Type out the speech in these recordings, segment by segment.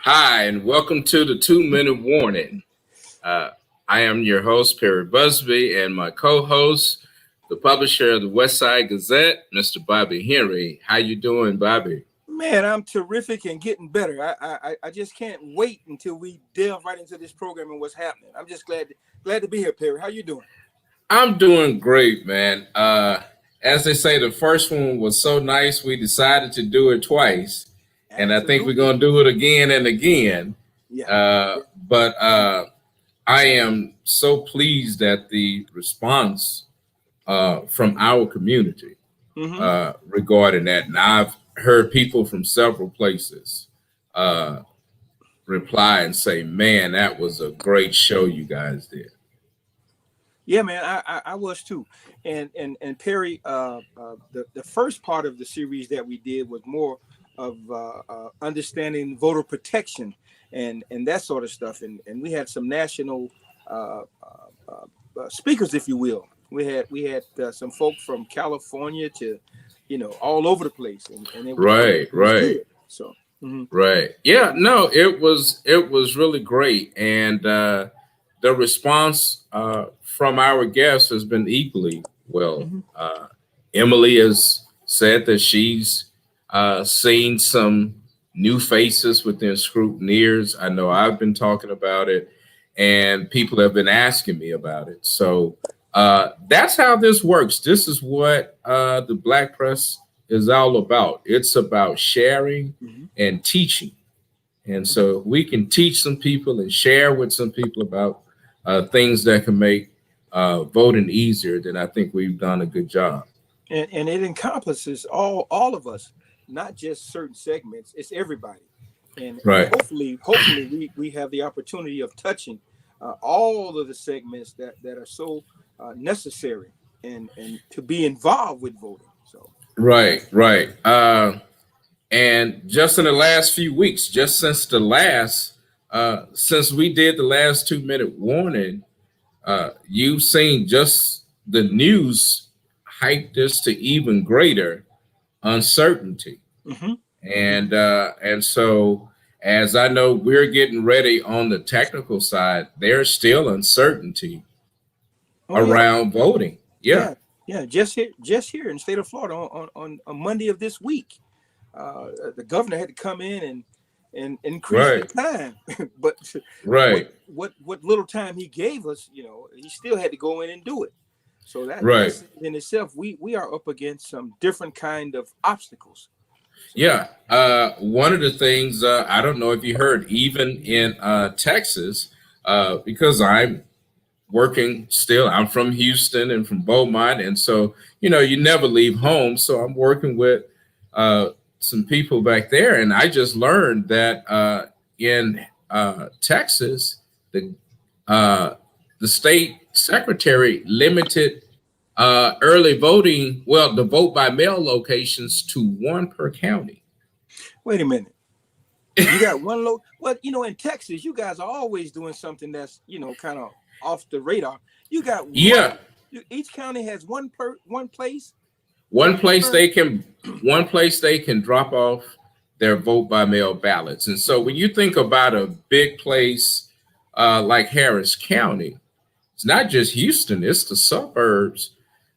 Hi, and welcome to the 2 Minute Warning. Uh, I am your host, Perry Busby, and my co-host, the publisher of the West Side Gazette, Mr. Bobby Henry. How you doing, Bobby? Man, I'm terrific and getting better. I just can't wait until we delve right into this program and what's happening. I'm just glad to be here, Perry. How you doing? I'm doing great, man. As they say, the first one was so nice, we decided to do it twice, and I think we're Absolutely. going to do it again and again. Yeah. But I am so pleased at the response from our community Mm-hmm. regarding that. And I've heard people from several places uh, reply and say, man, that was a great show you guys did. Yeah, man. I was too. And Perry, the first part of the series that we did was more of understanding voter protection and that sort of stuff. And we had some national speakers, if you will. We had some folk from California to, all over the place, and Right, it was right. good. So. Mhm. Right. Yeah, no, it was really great. And the response from our guests has been equally well. Mhm. Emily has said that she's seen some new faces within scrutineers. I know I've been talking about it, and people have been asking me about it. So that's how this works. This is what the Black press is all about. It's about sharing Mhm. and teaching. And so we can teach some people and share with some people about things that can make voting easier, then I think we've done a good job. And it encompasses all of us, not just certain segments. It's everybody, and Right. hopefully we have the opportunity of touching all of the segments that are so necessary and to be involved with voting. So. Right. Right. And just in the last few weeks, just since we did the last 2 minute warning, you've seen just the news hype this to even greater uncertainty. Hmm. Hmm. And so as I know we're getting ready on the technical side, there's still uncertainty Oh yeah, around voting. Yeah. yeah, yeah. Just here in the state of Florida on Monday of this week, the governor had to come in and increase the Right. time, but what Right. what little time he gave us, he still had to go in and do it. So Right. that's in itself, we are up against some different kind of obstacles. So. Yeah. One of the things I don't know if you heard, even in Texas, because I'm working still. I'm from Houston and from Beaumont, and so you never leave home. So I'm working with uh, some people back there, and I just learned that in Texas, the uh, the state secretary limited early voting, well, the vote by mail locations to one per county. Wait a minute. You got one low. Well, in Texas, you guys are always doing something that's kind of off the radar. You got one. Yeah, Each county has one place one place per. they can one place they can drop off their vote by mail ballots. And so when you think about a big place like Harris County, it's not just Houston, it's the suburbs.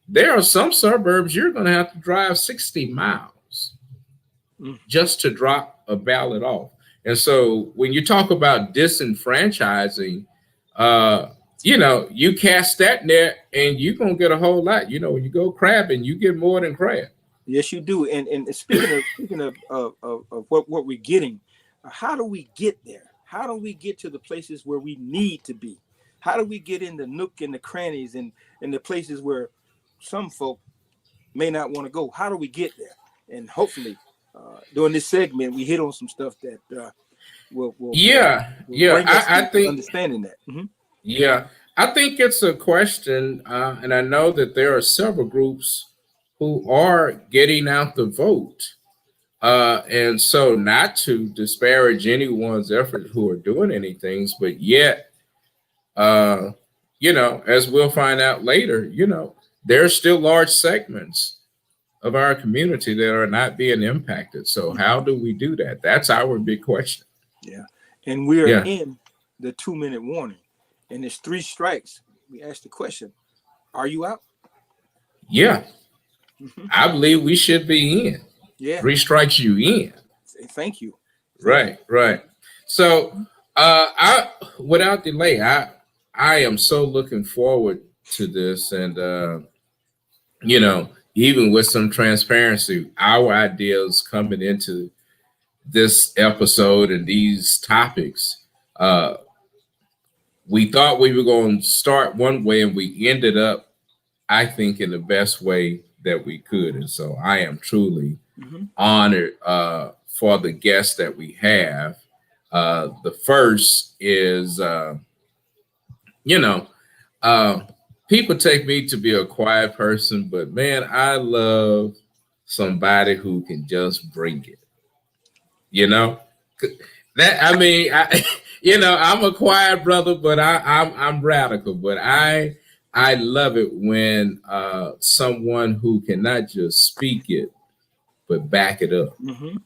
There are some suburbs you're going to have to drive 60 miles Mm. just to drop a ballot off. And so when you talk about disenfranchising, uh, you cast that net and you're going to get a whole lot. When you go crabbing, you get more than crab. Yes, you do. And speaking of what we're getting, how do we get there? How do we get to the places where we need to be? How do we get in the nook and the crannies and the places where some folk may not want to go? How do we get there? And hopefully, during this segment, we hit on some stuff that will will, will, Yeah, will yeah. bring us I to think understanding that. Hmm. Yeah, I think it's a question, and I know that there are several groups who are getting out the vote. And so, not to disparage anyone's effort who are doing anything, but yet, uh, as we'll find out later, there's still large segments of our community that are not being impacted. So, how do we do that? That's our big question. Yeah. and we're Yeah. in the 2-minute warning, and it's 3 strikes. We ask the question, are you out? Yeah. Mhm. I believe we should be in. Yeah. 3 strikes you in. Thank you. Thank you. Right, right. So, I without delay, I am so looking forward to this, and even with some transparency, our ideas coming into this episode and these topics, uh, we thought we were going to start one way, and we ended up, I think, in the best way that we could, and so I am truly Mhm. honored for the guests that we have. The first is, you know, uh, people take me to be a quiet person, but man, I love somebody who can just bring it. You know, that I mean, I'm a quiet brother, but I'm radical, but I love it when someone who can not just speak it but back it up, Mhm.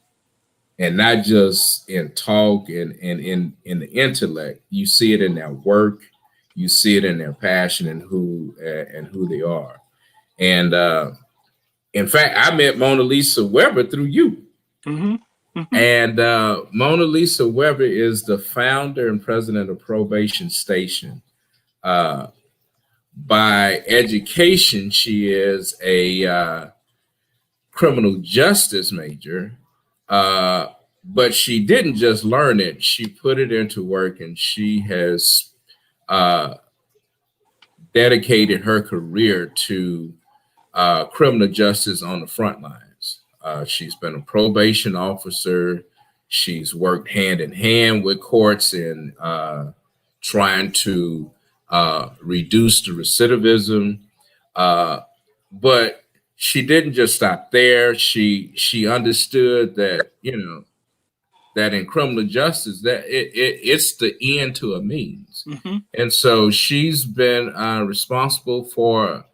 and not just in talk and in the intellect. You see it in their work, you see it in their passion and who they are. And in fact, I met Mona Lisa Weber through you. Mhm. Mhm. And Mona Lisa Weber is the founder and president of Probation Station. Uh, by education, she is a criminal justice major, uh, but she didn't just learn it, she put it into work, and she has uh, dedicated her career to criminal justice on the front lines. She's been a probation officer. She's worked hand in hand with courts in trying to reduce the recidivism. Uh, but she didn't just stop there. She understood that that in criminal justice that it's the end to a means, Mhm. and so she's been responsible for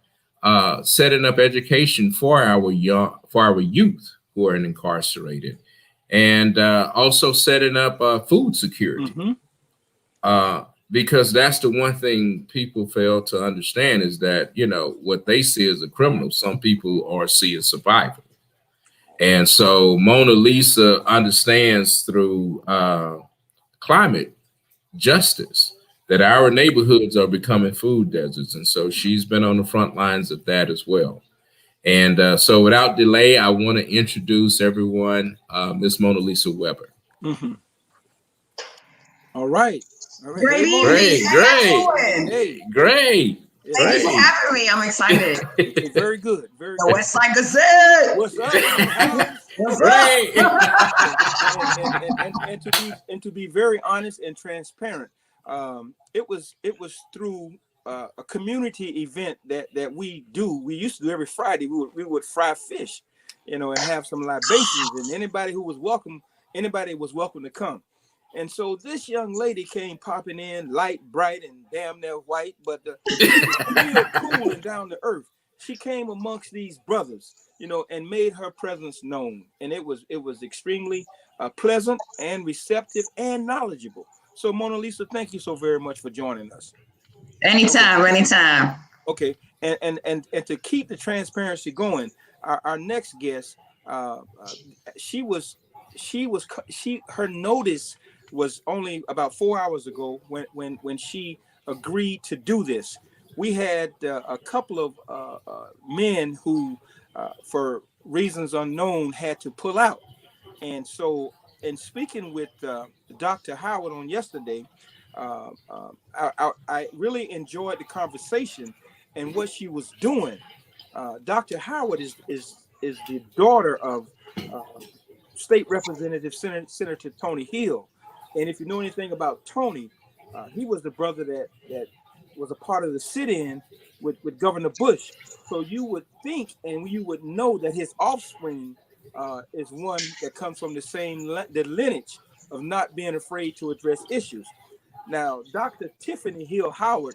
setting up education for our youth who are incarcerated, and also setting up food security. Mhm. Because that's the one thing people fail to understand is that what they see as a criminal, some people are see as survival. And so Mona Lisa understands through climate justice that our neighborhoods are becoming food deserts. And so she's been on the front lines of that as well. And so without delay, I want to introduce everyone, Miss Mona Lisa Weber. Mhm. All right. All right. Great Hey, Mona evening. Great, Lisa. How y'all great, doing? Hey. great, Hey. Thank you Hey. for great, having me. I'm excited. Very good. Very The good. West Side Gazette. What's up in the house? What's great. up? And to be very honest and transparent, it was through a community event that we do. We used to do every Friday. We would fry fish, and have some libations, and anybody was welcome to come. And so this young lady came popping in, light, bright, and damn near white, but real cool and down to earth. She came amongst these brothers, and made her presence known, and it was extremely pleasant and receptive and knowledgeable. So, Mona Lisa, thank you so very much for joining us. Okay, Anytime, anytime. okay, and to keep the transparency going, our next guest, she was her notice was only about 4 hours ago when she agreed to do this. We had a couple of men who, for reasons unknown, had to pull out, and so, in speaking with Dr. Howard on yesterday, I really enjoyed the conversation and what she was doing. Dr. Howard is the daughter of uh, State Representative Senator Tony Hill, and if you know anything about Tony, he was the brother that was a part of the sit-in with Governor Bush. So you would think and you would know that his offspring is one that comes from the lineage of not being afraid to address issues. Now, Dr. Tiffany Hill Howard,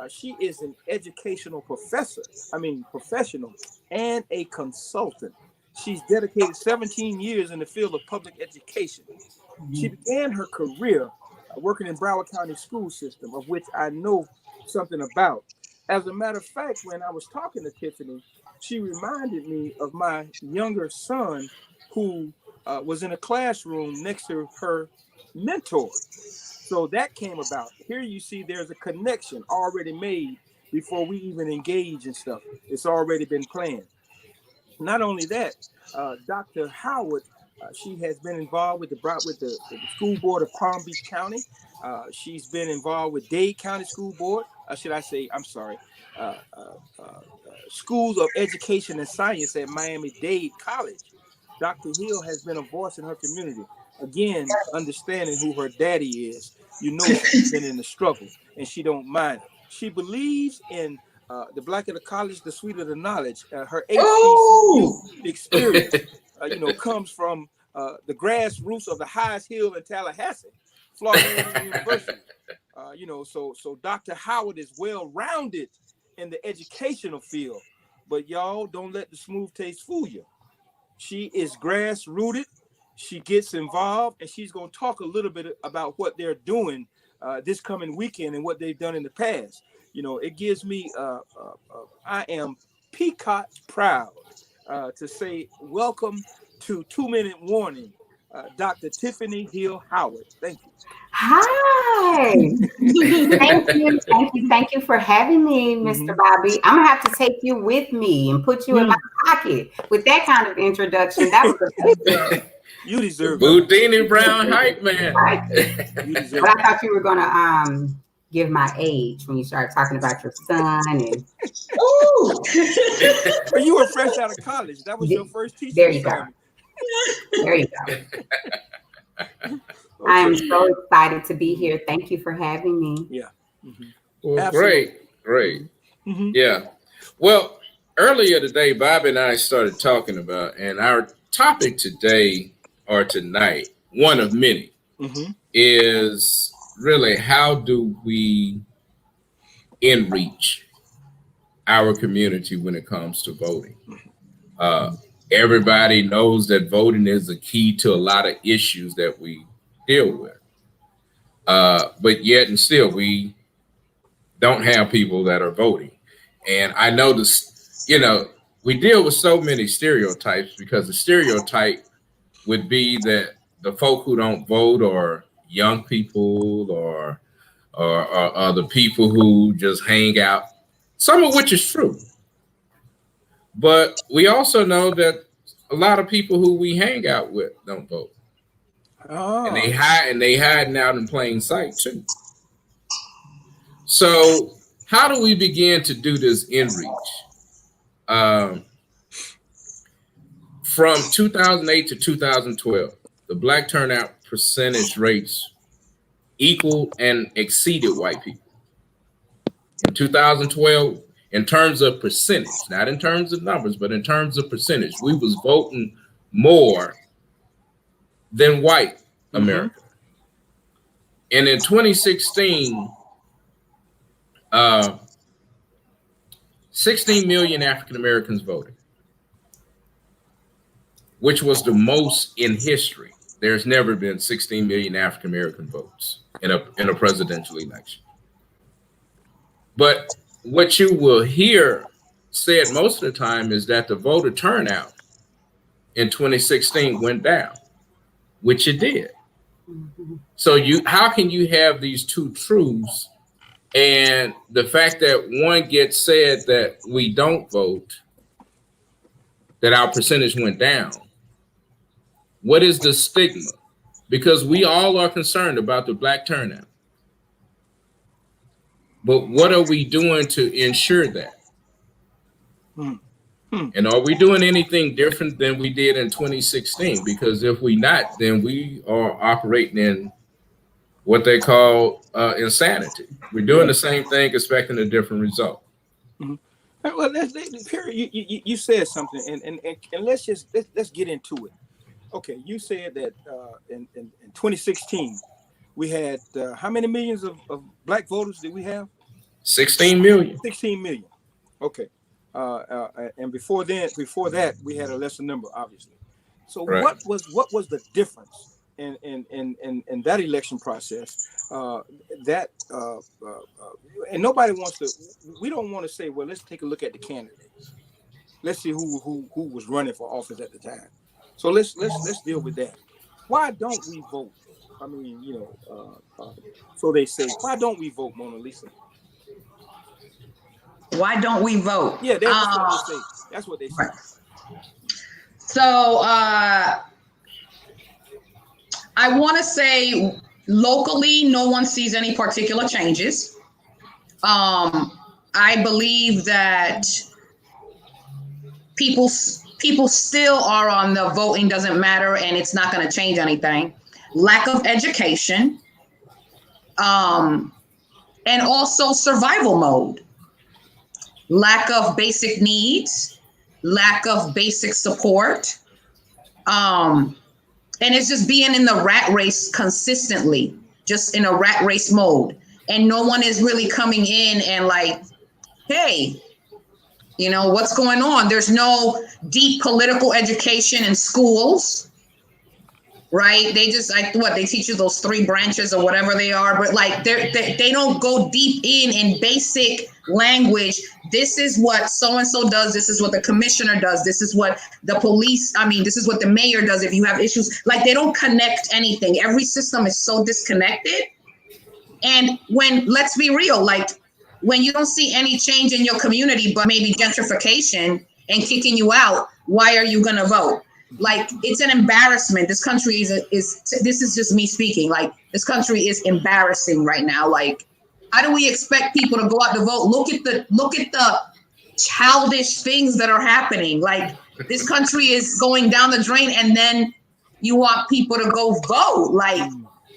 she is an educational professor, I mean, professional, and a consultant. She's dedicated 17 years in the field of public education. She began her career working in Broward County school system, of which I know something about. As a matter of fact, when I was talking to Tiffany, she reminded me of my younger son who was in a classroom next to her mentor. So that came about. Here you see there's a connection already made before we even engage in stuff. It's already been planned. Not only that, Dr. Howard, she has been involved with the school board of Palm Beach County. She's been involved with Dade County School Board. Should I say? I'm sorry. Uh, uh, Schools of Education and Science at Miami-Dade College. Dr. Hill has been a voice in her community. Again, understanding who her daddy is, you know she's been in the struggle and she don't mind it. She believes in the blacker the college, the sweeter the knowledge. Her HBCU experience, comes from the grassroots of the highest hill in Tallahassee, Florida University. So Dr. Howard is well-rounded in the educational field, but y'all don't let the smooth taste fool you. She is grass-rooted. She gets involved, and she's going to talk a little bit about what they're doing this coming weekend and what they've done in the past. It gives me, I am peacock proud to say welcome to 2-Minute Warning, Dr. Tiffany Hill Howard. Thank you. Hi. Thank you for having me, Mr. Bobby. I'm gonna have to take you with me and put you in my pocket with that kind of introduction. That was amazing. You deserve it. Boudini Brown hype man. Right. But I thought you were gonna give my age when you started talking about your son and. Ooh. But you were fresh out of college. That was your first teacher. There you go. There you go. I am so excited to be here. Thank you for having me. Yeah. Well, great. Yeah. Well, earlier today, Bobby and I started talking about, and our topic today or tonight, one of many, is really how do we enrich our community when it comes to voting? Everybody knows that voting is the key to a lot of issues that we deal with. But yet and still, we don't have people that are voting. And I know this, we deal with so many stereotypes because the stereotype would be that the folk who don't vote are young people or the people who just hang out, some of which is true. But we also know that a lot of people who we hang out with don't vote. Oh. And they hiding out in plain sight too. So how do we begin to do this enrich? From 2008 to 2012, the Black turnout percentage rates equaled and exceeded white people. In 2012, in terms of percentage, not in terms of numbers, but in terms of percentage, we was voting more than white America. And in 2016, 16 million African Americans voted, which was the most in history. There's never been 16 million African American votes in a presidential election. But what you will hear said most of the time is that the voter turnout in 2016 went down, which it did. So how can you have these two truths and the fact that one gets said that we don't vote, that our percentage went down? What is the stigma? Because we all are concerned about the Black turnout. But what are we doing to ensure that? And are we doing anything different than we did in 2016? Because if we not, then we are operating in what they call insanity. We're doing the same thing, expecting a different result. Well, you said something, and let's get into it. Okay, you said that in 2016 we had how many millions of Black voters did we have? 16 million. 16 million. Okay. And before that, we had a lesser number, obviously. So right. What was the difference and that election process, and nobody wants to. We don't want to say, well, let's take a look at the candidates. Let's see who was running for office at the time. So let's deal with that. Why don't we vote? I mean, so they say, why don't we vote, Mona Lisa? Why don't we vote? Yeah, that's what they say. That's what they say. Right. So I want to say locally, no one sees any particular changes. I believe that people still are on the voting doesn't matter and it's not going to change anything. Lack of education, and also survival mode. Lack of basic needs, lack of basic support. And it's just being in the rat race consistently, just in a rat race mode. And no one is really coming in and like, hey, what's going on? There's no deep political education in schools, right? They just they teach you those 3 branches or whatever they are, but like they don't go deep in basic language. This is what so-and-so does. This is what the commissioner does. This is what the police, this is what the mayor does if you have issues. Like they don't connect anything. Every system is so disconnected. And let's be real, like when you don't see any change in your community, but maybe gentrification and kicking you out, why are you going to vote? Like, it's an embarrassment. This country is this is just me speaking. Like, this country is embarrassing right now. Like, how do we expect people to go out to vote? Look at the childish things that are happening. Like, this country is going down the drain, and then you want people to go vote. Like,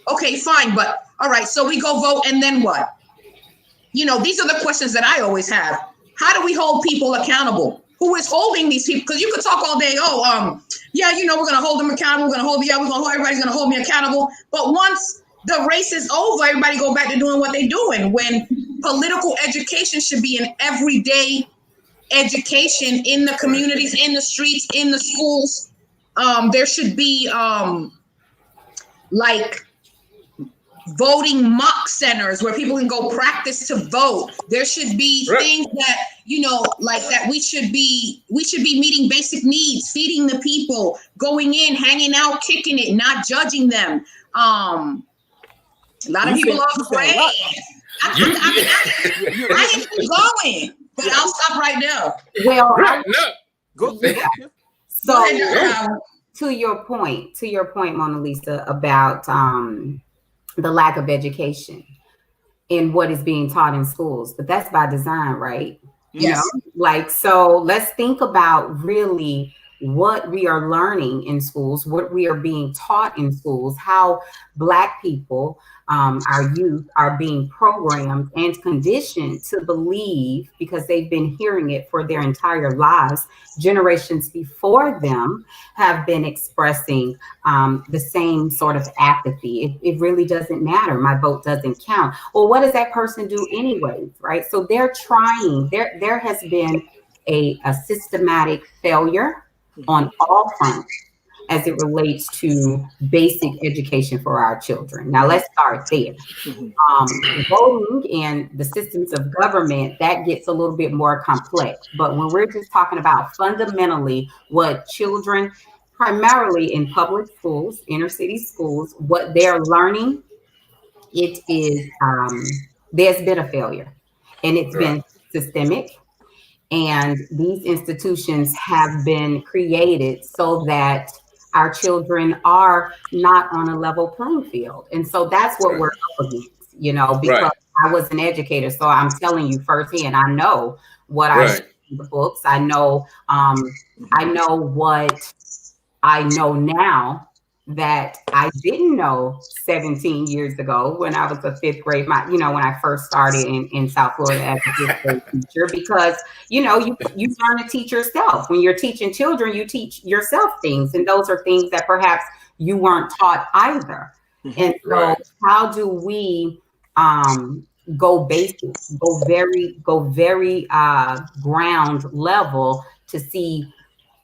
okay, fine, but all right, so we go vote, and then what? These are the questions that I always have. How do we hold people accountable? Who is holding these people? Because you could talk all day. We're going to hold them accountable. Everybody's going to hold me accountable. But once the race is over, everybody go back to doing what they're doing. When political education should be an everyday education in the communities, in the streets, in the schools. There should be like voting mock centers where people can go practice to vote. There should be things that, like that we should be meeting basic needs, feeding the people, going in, hanging out, kicking it, not judging them. A lot of people are afraid. I ain't going, but I'll stop right now. Well, Go. So to your point, Mona Lisa, about the lack of education in what is being taught in schools, but that's by design, right? Yes. So let's think about really what we are learning in schools, what we are being taught in schools, how Black people, our youth, are being programmed and conditioned to believe, because they've been hearing it for their entire lives. Generations before them have been expressing the same sort of apathy. It really doesn't matter. My vote doesn't count. Well, what does that person do anyways, right? So they're trying. There has been a systematic failure on all fronts as it relates to basic education for our children. Now let's start there. Voting and the systems of government, that gets a little bit more complex. But when we're just talking about fundamentally what children, primarily in public schools, inner city schools, what they're learning, it is, there's been a failure, and it's been systemic. And these institutions have been created so that our children are not on a level playing field. And so that's what we're up against, because I was an educator. So I'm telling you firsthand, I know what I see in the books. I know what I know now that I didn't know 17 years ago when I was a 5th grade, when I first started in South Florida as a 5th grade teacher, because, you learn to teach yourself. When you're teaching children, you teach yourself things. And those are things that perhaps you weren't taught either. And so how do we go basic, go very ground level to see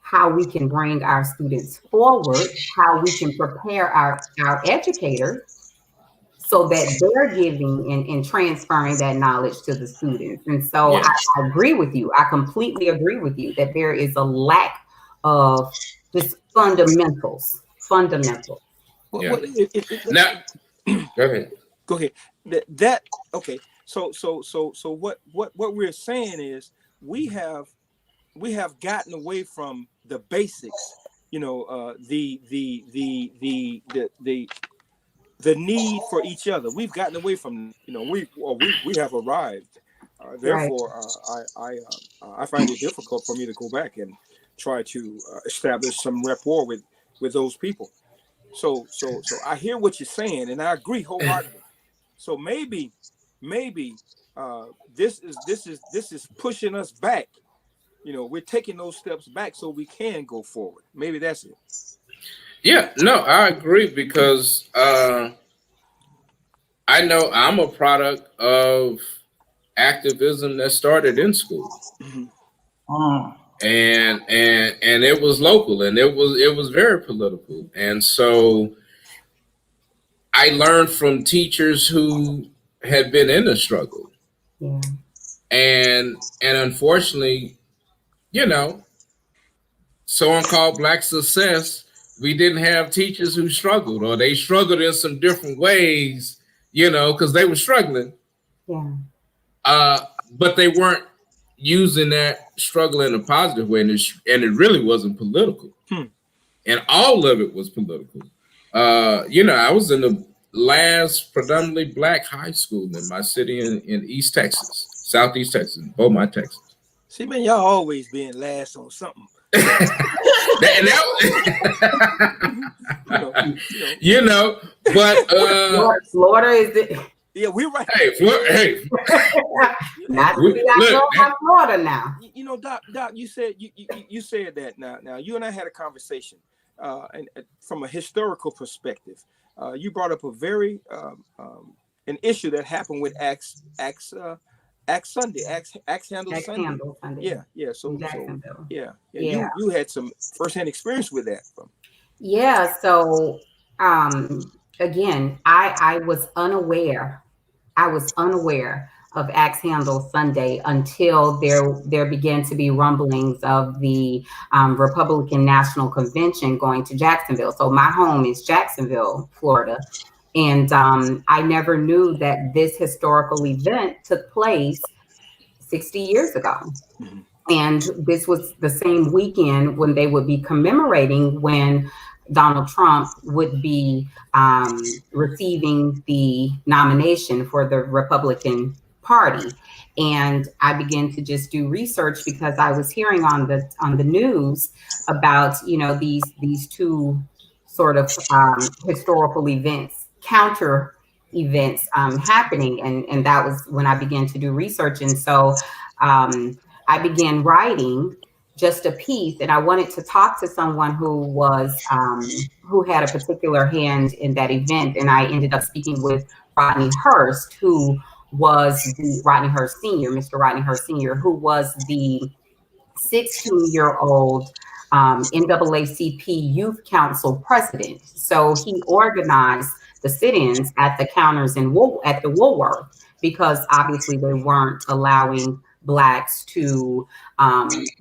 how we can bring our students forward, how we can prepare our educators so that they're giving and transferring that knowledge to the students. And so Yes. I agree with you. I completely agree with you that there is a lack of just fundamentals. Yeah. Now, go ahead. Go ahead. That okay. So what we're saying is we have gotten away from the basics. You know, the need for each other. We've gotten away from. You know, we have arrived. Therefore, I find it difficult for me to go back and try to establish some rapport with those people. So I hear what you're saying, and I agree wholeheartedly. So maybe this is pushing us back. You know, we're taking those steps back so we can go forward. Maybe that's it. Yeah, no, I agree because I know I'm a product of activism that started in school. And it was local, and it was very political. And so I learned from teachers who had been in the struggle. Yeah. And unfortunately, you know, so-called Black success, we didn't have teachers who struggled, or they struggled in some different ways, you know, because they were struggling. Yeah. But they weren't using that struggle in a positive way, and it really wasn't political. And all of it was political. You know, I was in the last predominantly Black high school in my city in East Texas, Southeast Texas, Beaumont, Texas. See, man, y'all always being last on something. You know, but Florida is it? Yeah, we're right. Hey. Not Florida now. You know, Doc, you said you said that now. You and I had a conversation, and from a historical perspective, you brought up a very an issue that happened with Axe Sunday, Axe Handle Sunday. Yeah. So yeah. You had some firsthand experience with that. Yeah. So again, I was unaware. Of Axe Handle Sunday until there began to be rumblings of the Republican National Convention going to Jacksonville. So my home is Jacksonville, Florida. And I never knew that this historical event took place 60 years ago. Mm-hmm. And this was the same weekend when they would be commemorating when Donald Trump would be receiving the nomination for the Republican Party. And I began to just do research because I was hearing on the news about, you know, these two sort of historical events, counter events happening. And that was when I began to do research. And so I began writing just a piece, and I wanted to talk to someone who had a particular hand in that event. And I ended up speaking with Rodney Hurst, who was Mr. Rodney Hurst Sr., who was the 16-year-old NAACP Youth Council president. So he organized the sit-ins at the counters at the Woolworth, because obviously they weren't allowing Blacks to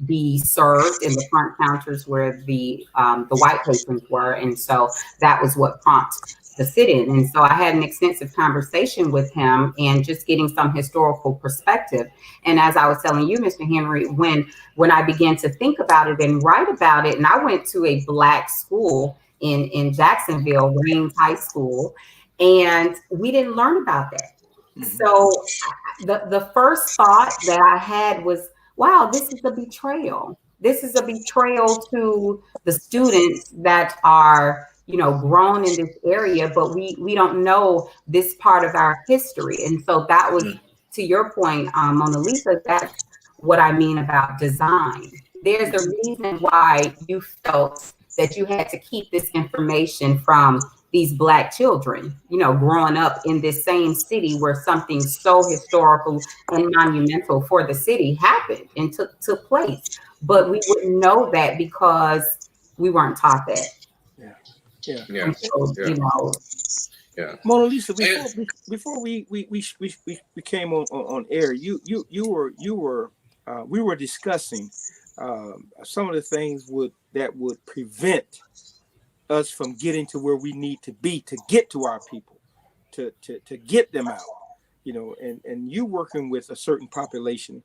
be served in the front counters where the white patrons were. And so that was what prompted the sit-in. And so I had an extensive conversation with him and just getting some historical perspective. And as I was telling you, Mr. Henry, when I began to think about it and write about it, and I went to a Black school in Jacksonville, Raines High School, and we didn't learn about that. So the first thought that I had was, wow, this is a betrayal. This is a betrayal to the students that are, you know, grown in this area, but we don't know this part of our history. And so that was, to your point, Mona Lisa, that's what I mean about design. There's a reason why you felt that you had to keep this information from these Black children, you know, growing up in this same city where something so historical and monumental for the city happened and took place. but we wouldn't know that because we weren't taught that. Yeah. So, you know. Yeah. Mona Lisa, before we came on air, we were discussing some of the things that would prevent us from getting to where we need to be to get to our people, to get them out, you know, and you working with a certain population.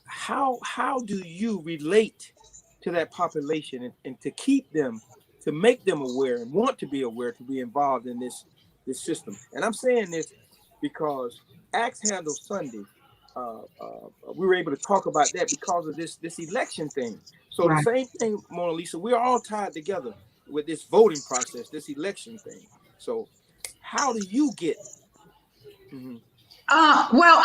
How do you relate to that population and to keep them, to make them aware and want to be aware, to be involved in this system? And I'm saying this because Axe Handle Sunday, we were able to talk about that because of this election thing. So the same thing, Mona Lisa, we're all tied together with this voting process, this election thing. So how do you get? Well,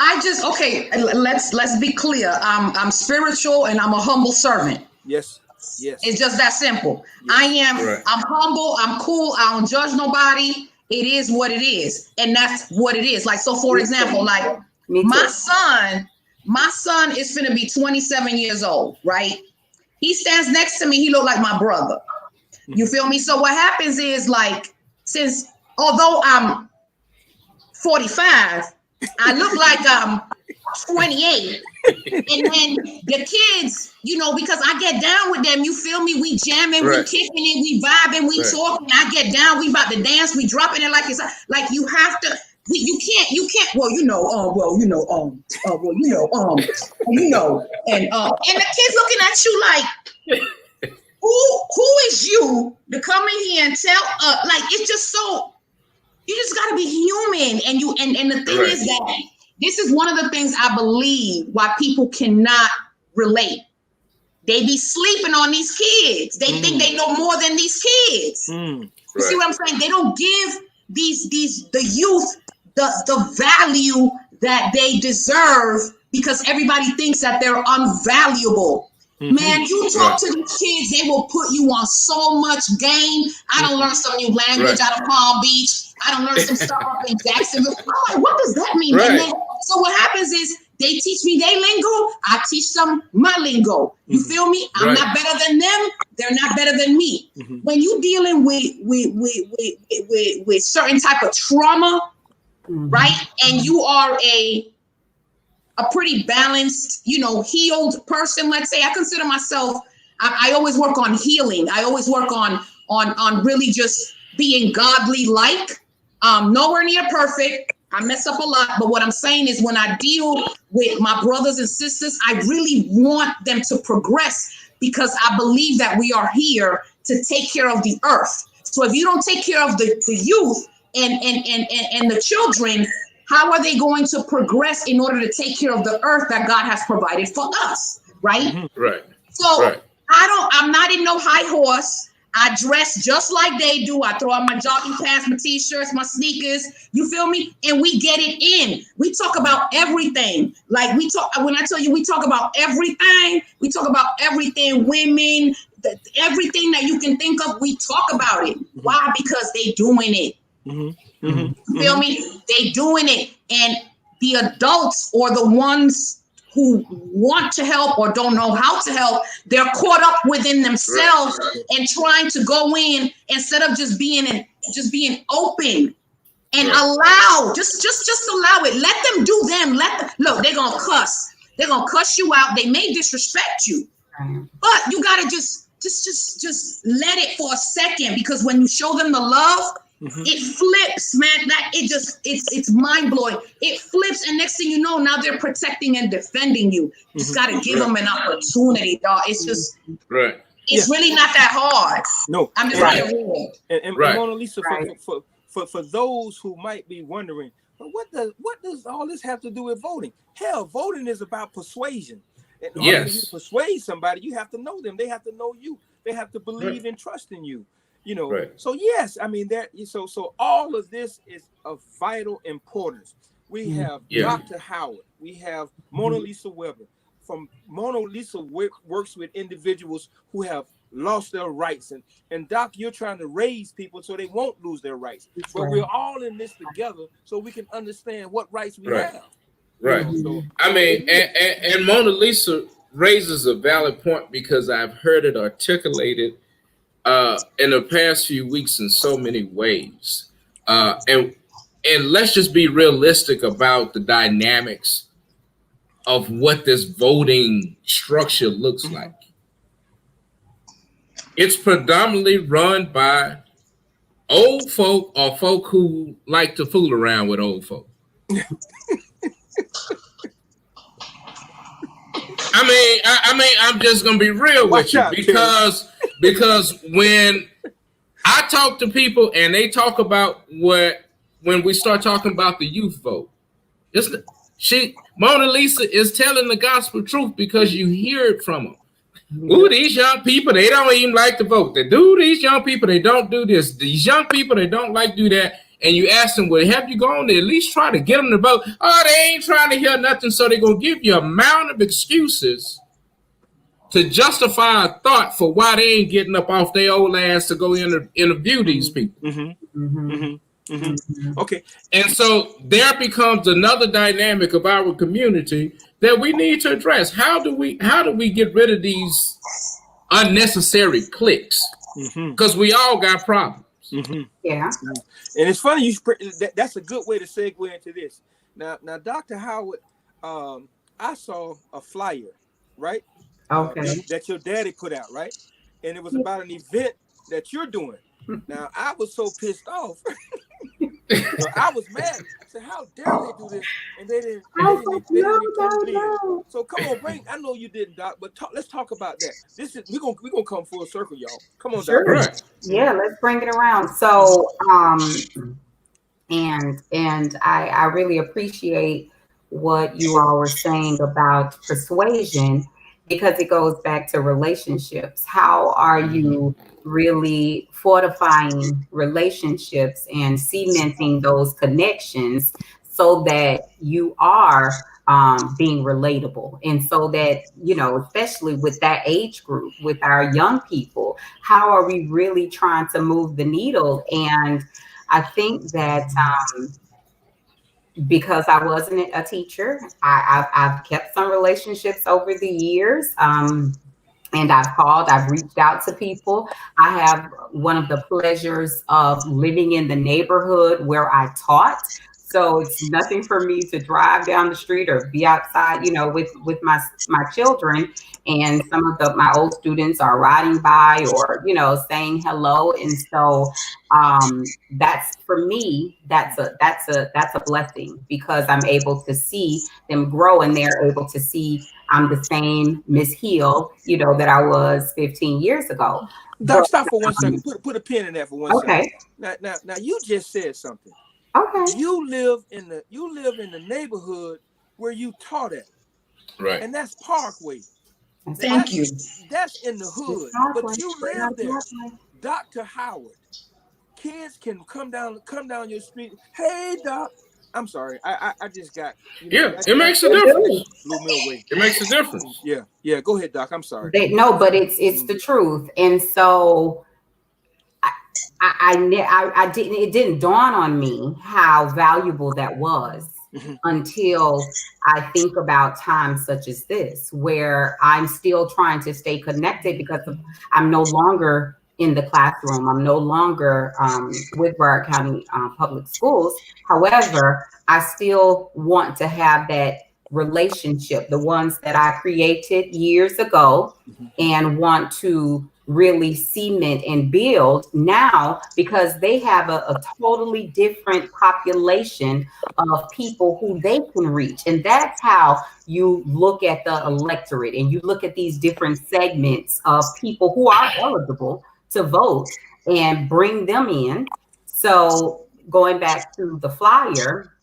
let's be clear. I'm spiritual and I'm a humble servant. Yes. It's just that simple. Yes. I'm humble, I'm cool, I don't judge nobody. It is what it is. And that's what it is. Like, so for example, like my son is finna be 27 years old, right? He stands next to me, he look like my brother. You feel me? So what happens is, like, although I'm 45, I look like I'm 28. And then the kids, you know, because I get down with them, you feel me? We jamming, we kicking it, we vibing, we talking. I get down, we about to dance, we dropping it like it's like you have to. You can't. Well, and the kids looking at you like, who is you to come in here and tell? Like, it's just so. You just got to be human, and the thing is that this is one of the things I believe why people cannot relate. They be sleeping on these kids. They think they know more than these kids. You see what I'm saying? They don't give the youth the value that they deserve because everybody thinks that they're unvaluable. Man, you talk to these kids, they will put you on so much game. I don't learn some new language out of Palm Beach. I don't learn some stuff up in Jacksonville. I'm like, what does that mean? And then, so what happens is they teach me their lingo, I teach them my lingo. You feel me? I'm not better than them. They're not better than me. When you dealing with certain type of trauma, right? And you are a pretty balanced, you know, healed person. Let's say I consider myself. I always work on healing. I always work on really just being godly. Like, nowhere near perfect. I mess up a lot, but what I'm saying is when I deal with my brothers and sisters, I really want them to progress because I believe that we are here to take care of the earth. So if you don't take care of the youth and the children, how are they going to progress in order to take care of the earth that God has provided for us? Right? So I'm not in no high horse. I dress just like they do. I throw on my jogging pants, my t-shirts, my sneakers. You feel me? And we get it in. We talk about everything. Like when I tell you we talk about everything, we talk about everything, women, everything that you can think of, we talk about it. Why? Because they doing it. You feel me? They doing it. And the adults or the ones who want to help or don't know how to help, they're caught up within themselves and trying to go in instead of just being open and allow, just allow it. Let them do them. Look, they're gonna cuss. They're gonna cuss you out. They may disrespect you, but you gotta just let it for a second, because when you show them the love, it flips, man. It's mind blowing. It flips, and next thing you know, now they're protecting and defending you. You just got to give them an opportunity, dog. It's just It's really not that hard. No, I'm just saying. And Mona Lisa, for those who might be wondering, well, what does all this have to do with voting? Hell, voting is about persuasion. And in order to persuade somebody, you have to know them. They have to know you. They have to believe and trust in you. You know, so yes, I mean so all of this is of vital importance. We have Dr. Howard, we have Mona Lisa Weber. From Mona Lisa works with individuals who have lost their rights, and Doc, you're trying to raise people so they won't lose their rights. But we're all in this together so we can understand what rights we have. Right. You know, so, I mean, and Mona Lisa, raises a valid point because I've heard it articulated in the past few weeks in so many ways. And let's just be realistic about the dynamics of what this voting structure looks like. It's predominantly run by old folk or folk who like to fool around with old folk. I mean, I'm just gonna be real with you because when I talk to people and they talk about when we start talking about the youth vote, Mona Lisa is telling the gospel truth because you hear it from them. Ooh, these young people, they don't even like to vote. These young people, they don't do this. These young people, they don't like to do that. And you ask them, well, have you gone to at least try to get them to vote? Oh, they ain't trying to hear nothing. So they're going to give you a mountain of excuses to justify a thought for why they ain't getting up off their old ass to go interview these people. Okay. And so there becomes another dynamic of our community that we need to address. How do we get rid of these unnecessary cliques? Because we all got problems. Yeah. And it's funny that's a good way to segue into this. Now, Dr. Howard, I saw a flyer, right? Okay. That your daddy put out, right? And it was about an event that you're doing. Now, I was so pissed off. I was mad. I said, how dare they do this? And they didn't include me. So come on, I know you didn't, Doc, but let's talk about that. We're gonna come full circle, y'all. Come on, sure. Doc. Yeah, let's bring it around. So and I really appreciate what you all were saying about persuasion, because it goes back to relationships. How are you really fortifying relationships and cementing those connections so that you are being relatable? And so that, especially with that age group, with our young people, how are we really trying to move the needle? And I think that because I wasn't a teacher, I've kept some relationships over the years. And I've reached out to people. I have one of the pleasures of living in the neighborhood where I taught. So it's nothing for me to drive down the street or be outside, with my children. And some of my old students are riding by or, saying hello. And so that's, for me, that's a blessing, because I'm able to see them grow and they're able to see I'm the same Miss Hill, that I was 15 years ago. Doc, stop for 1 second. Put a pin in that for 1 second. Okay. Now you just said something. Okay. You live in the neighborhood where you taught at. Right. And that's Parkway. Thank you. That's in the hood. But you live there. Dr. Howard. Kids can come down your street. Hey, Doc. I'm sorry. I just got. It makes a difference. Blew me away. It makes a difference. Yeah. Go ahead, Doc. I'm sorry. No, but it's the truth, and so I didn't. It didn't dawn on me how valuable that was until I think about times such as this, where I'm still trying to stay connected because I'm no longer in the classroom. I'm no longer with Broward County Public Schools. However, I still want to have that relationship, the ones that I created years ago, and want to really cement and build now, because they have a totally different population of people who they can reach. And that's how you look at the electorate, and you look at these different segments of people who are eligible to vote and bring them in. So going back to the flyer,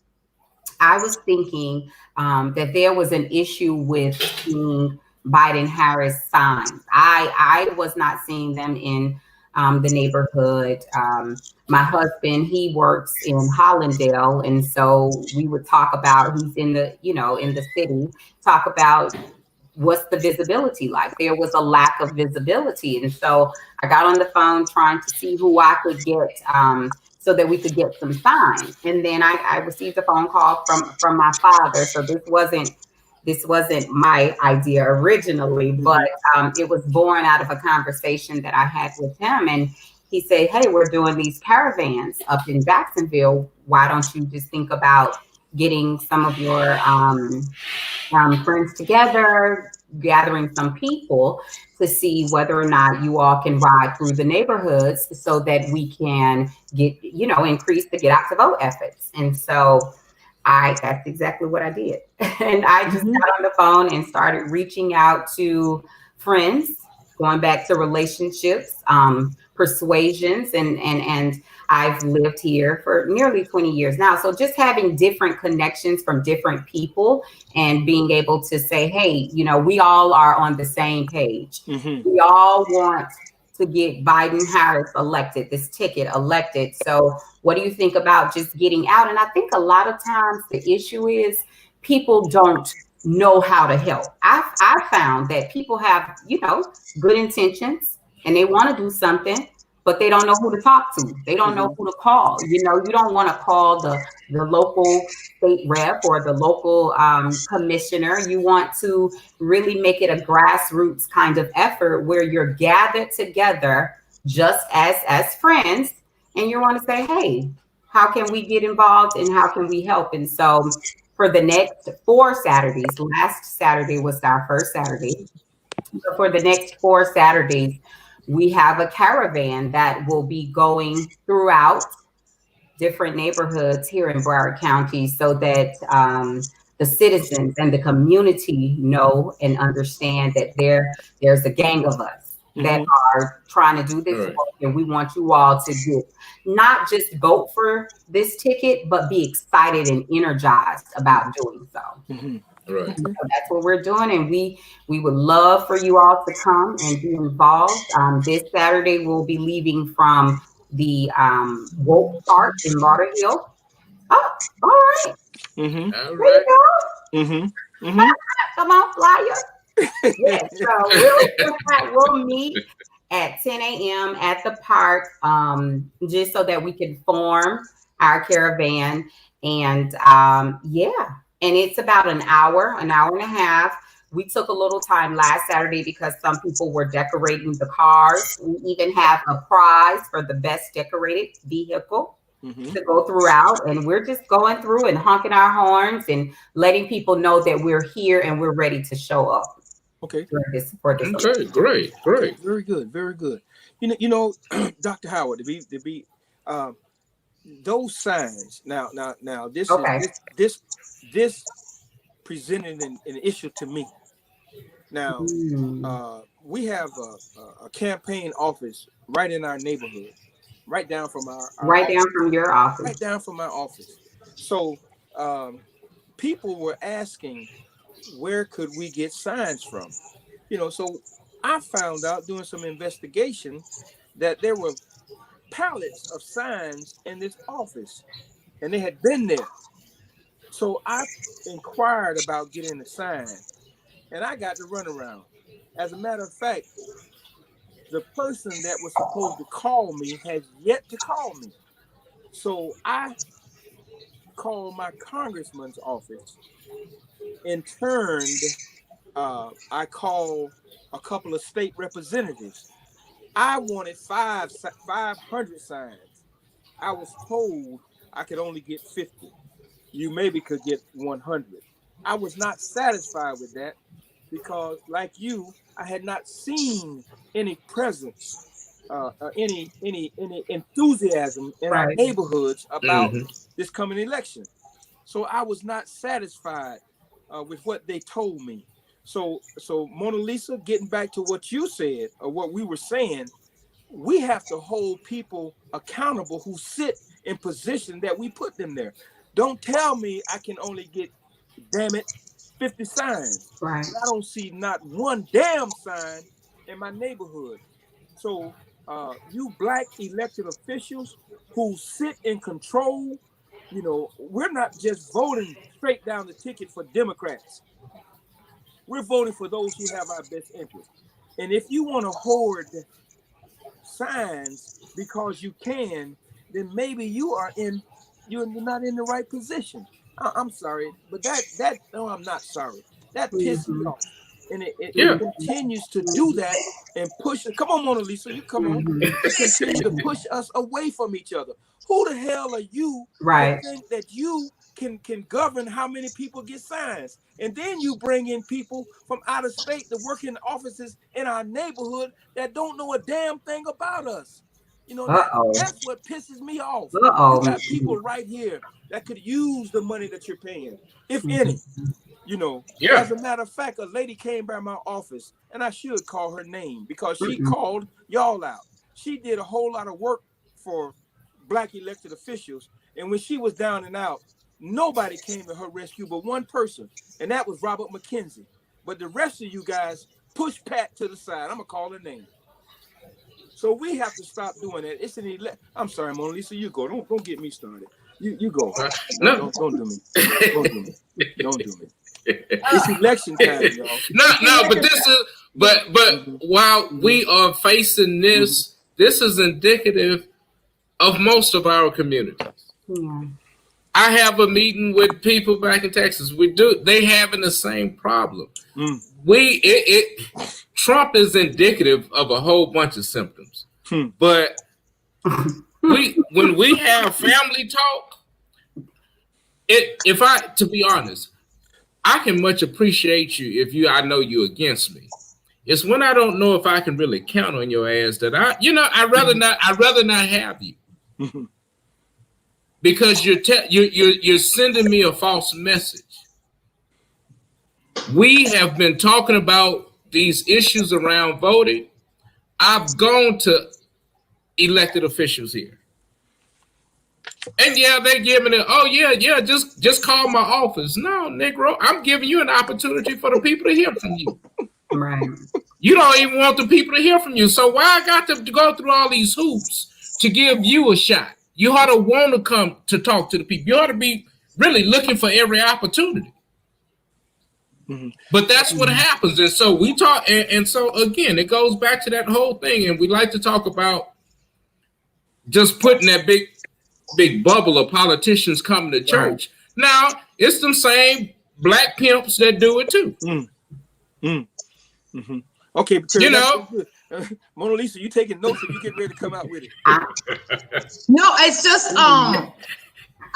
I was thinking that there was an issue with seeing Biden-Harris signs. I was not seeing them in the neighborhood. My husband, he works in Hollandale, and so we would talk about, he's in the, in the city, talk about what's the visibility like. There was a lack of visibility. And so I got on the phone trying to see who I could get so that we could get some signs. And then I received a phone call from my father. So this wasn't this wasn't my idea originally, but it was born out of a conversation that I had with him. And he said, hey, we're doing these caravans up in Jacksonville. Why don't you just think about getting some of your friends together, gathering some people to see whether or not you all can ride through the neighborhoods so that we can get, increase the get out to vote efforts. And so that's exactly what I did. And I just got on the phone and started reaching out to friends, going back to relationships, persuasions, and I've lived here for nearly 20 years now. So just having different connections from different people and being able to say, hey, we all are on the same page. We all want to get Biden-Harris elected, this ticket elected. So what do you think about just getting out? And I think a lot of times the issue is people don't know how to help. I found that people have, good intentions and they want to do something, but they don't know who to talk to. They don't know who to call. You don't want to call the local state rep or the local commissioner. You want to really make it a grassroots kind of effort where you're gathered together just as friends, and you want to say, hey, how can we get involved and how can we help? And so for the next 4 Saturdays, last Saturday was our first Saturday. So for the next 4 Saturdays, we have a caravan that will be going throughout different neighborhoods here in Broward County so that the citizens and the community know and understand that there's a gang of us that are trying to do this work, and we want you all to get not just vote for this ticket, but be excited and energized about doing so. Right. So that's what we're doing, and we would love for you all to come and be involved. This Saturday, we'll be leaving from the Woke Park in Lauderhill. Oh, all right. All There right. you go. Come on, flyer. Yes, so we'll meet at 10 a.m. at the park, just so that we can form our caravan. And and it's about an hour and a half. We took a little time last Saturday because some people were decorating the cars. We even have a prize for the best decorated vehicle to go throughout. And we're just going through and honking our horns and letting people know that we're here and we're ready to show up. Okay. For this Okay, great. Very good, very good. Dr. Howard, to be those signs. Now, this is this presented an issue to me. Now, we have a campaign office right in our neighborhood, right down from your office, right down from our office. So, people were asking, where could we get signs from? So I found out doing some investigation that there were pallets of signs in this office, and they had been there. So I inquired about getting a sign, and I got the runaround. As a matter of fact, the person that was supposed to call me has yet to call me. So I called my congressman's office. In turn, I called a couple of state representatives. I wanted 500 signs. I was told I could only get 50. You maybe could get 100. I was not satisfied with that because, like you, I had not seen any presence, any enthusiasm in our neighborhoods about this coming election. So I was not satisfied with what they told me. So Mona Lisa, getting back to what you said or what we were saying, we have to hold people accountable who sit in position that we put them there. Don't tell me I can only get, damn it, 50 signs. Right. I don't see not one damn sign in my neighborhood. So you black elected officials who sit in control, we're not just voting straight down the ticket for Democrats. We're voting for those who have our best interest. And if you want to hoard signs because you can, then maybe you're not in the right position. I'm sorry, but no, I'm not sorry. That pisses me off. And it Yeah. continues to do that and push it. Come on, Mona Lisa, you come on. It continues to push us away from each other. Who the hell are you to think that you can govern how many people get signs? And then you bring in people from out of state to work in offices in our neighborhood that don't know a damn thing about us. You know, that's what pisses me off. You got people right here that could use the money that you're paying, if any. You know, as a matter of fact, a lady came by my office, and I should call her name because she called y'all out. She did a whole lot of work for Black elected officials, and when she was down and out, nobody came to her rescue but one person, and that was Robert McKenzie. But the rest of you guys push Pat to the side. I'm gonna call her name. So we have to stop doing that. It's an I'm sorry, Mona Lisa, you go. Don't get me started. You go. No, don't do me. Don't do me. Don't do me. It's election time, y'all. No, but this is but while we are facing this, this is indicative of most of our communities. Yeah. I have a meeting with people back in Texas. They having the same problem. Trump is indicative of a whole bunch of symptoms. But when we have family talk, to be honest, I can much appreciate you if I know you against me. It's when I don't know if I can really count on your ass that I'd rather not have you. Because you're sending me a false message. We have been talking about these issues around voting. I've gone to elected officials here. And they're giving it, just call my office. No, Negro, I'm giving you an opportunity for the people to hear from you. Right. You don't even want the people to hear from you. So why I got to go through all these hoops to give you a shot? You ought to want to come to talk to the people. You ought to be really looking for every opportunity. But that's what happens. And so we talk, and so again, it goes back to that whole thing. And we like to talk about just putting that big bubble of politicians coming to church. Right. Now, it's them same black pimps that do it too. Okay, but Mona Lisa, you taking notes and you get ready to come out with it. No, it's just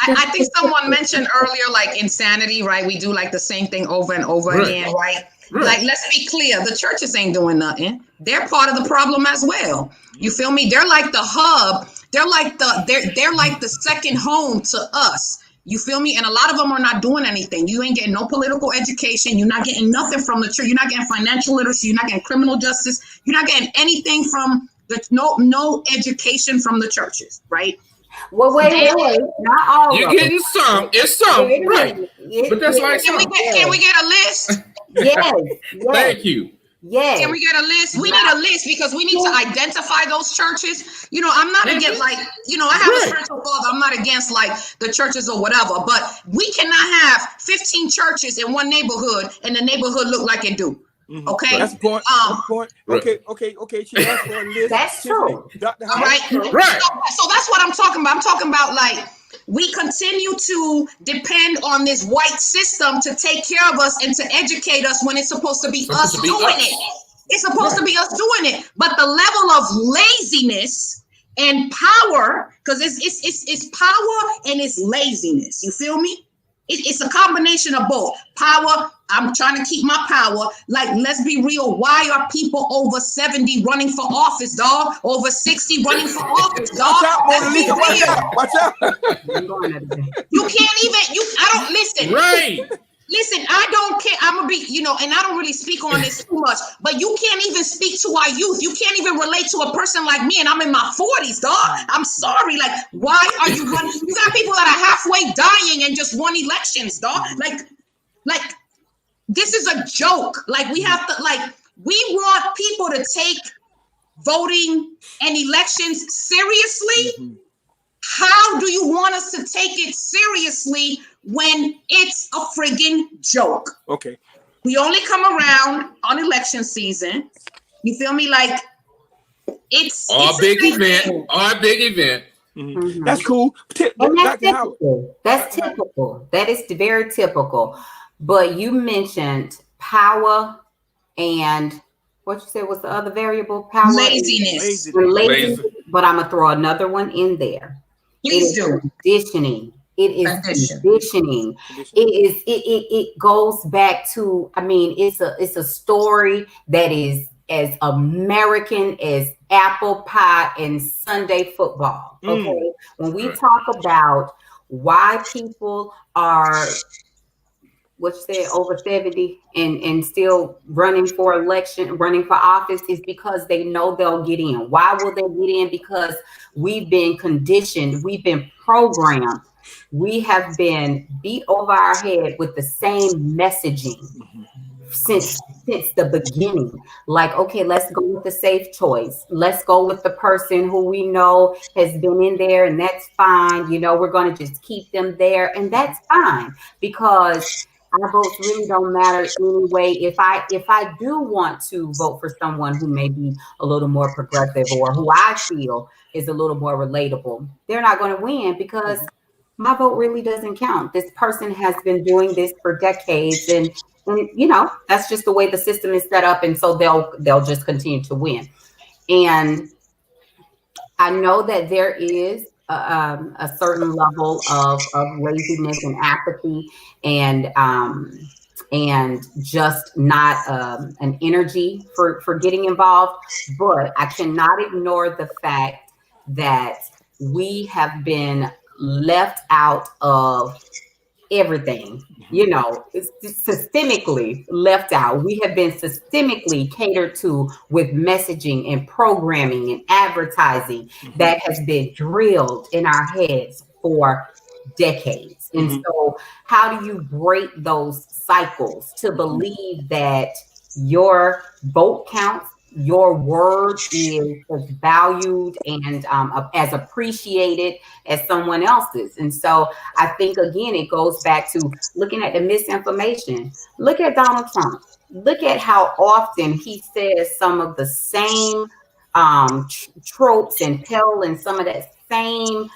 I think someone mentioned earlier, like insanity, right? We do like the same thing over and over again, right? Like, let's be clear, the churches ain't doing nothing. They're part of the problem as well. You feel me? They're like the hub. They're like the second home to us. You feel me? And a lot of them are not doing anything. You ain't getting no political education. You're not getting nothing from the church. You're not getting financial literacy. You're not getting criminal justice. You're not getting anything from no education from the churches, right? Well, wait, not all. You're getting some. It's some, right? But that's like can we get a list? Yes. Thank you. Yes. Can we get a list? We need a list because we need to identify those churches. You know, I'm not against I have a spiritual father. I'm not against like the churches or whatever, but we cannot have 15 churches in one neighborhood and the neighborhood look like it do. Okay. That's the point. Okay. She asked for a list. That's true. Dr. All right. So that's what I'm talking about. I'm talking about like we continue to depend on this white system to take care of us and to educate us when it's supposed to be us doing it. It's supposed to be us doing it. But the level of laziness and power, because it's power and it's laziness. You feel me? It's a combination of both. Power, I'm trying to keep my power. Like, let's be real. Why are people over 70 running for office, dog? Over 60 running for office, dog? Watch out. You can't even, I don't, listen. Right. Listen, I don't care. I'm going to be, and I don't really speak on this too much, but you can't even speak to our youth. You can't even relate to a person like me, and I'm in my 40s, dog. I'm sorry. Like, why are you running? You got people that are halfway dying and just won elections, dog. Like, this is a joke. Like, we have to, we want people to take voting and elections seriously. How do you want us to take it seriously when it's a friggin' joke? Okay. We only come around on election season. You feel me? Like it's a big event. Mm-hmm. That's cool. That's typical. That's typical. That is very typical. But you mentioned power and what you said was the other variable? Power Laziness. and laziness. Lazy. But I'm gonna throw another one in there. Please It is do. conditioning. It is Condition. conditioning. It goes back to, I mean, it's a story that is as American as apple pie and Sunday football. Okay. When we talk about why people are what you said over 70 and still running for election, running for office, is because they know they'll get in. Why will they get in? Because we've been conditioned, we've been programmed, we have been beat over our head with the same messaging since the beginning. Like, okay, let's go with the safe choice. Let's go with the person who we know has been in there, and that's fine. You know, we're going to just keep them there, and that's fine because our votes really don't matter anyway. If I do want to vote for someone who may be a little more progressive or who I feel is a little more relatable, they're not going to win because my vote really doesn't count. This person has been doing this for decades, and you know, that's just the way the system is set up, and so they'll just continue to win. And I know that there is a certain level of laziness and apathy and just not an energy for getting involved. But I cannot ignore the fact that we have been left out of everything, you know, it's systemically left out. We have been systemically catered to with messaging and programming and advertising that has been drilled in our heads for decades. And so how do you break those cycles to believe that your vote counts, your word is as valued and as appreciated as someone else's? And so I think, again, it goes back to looking at the misinformation. Look at Donald Trump. Look at how often he says some of the same tropes and peddling some of that same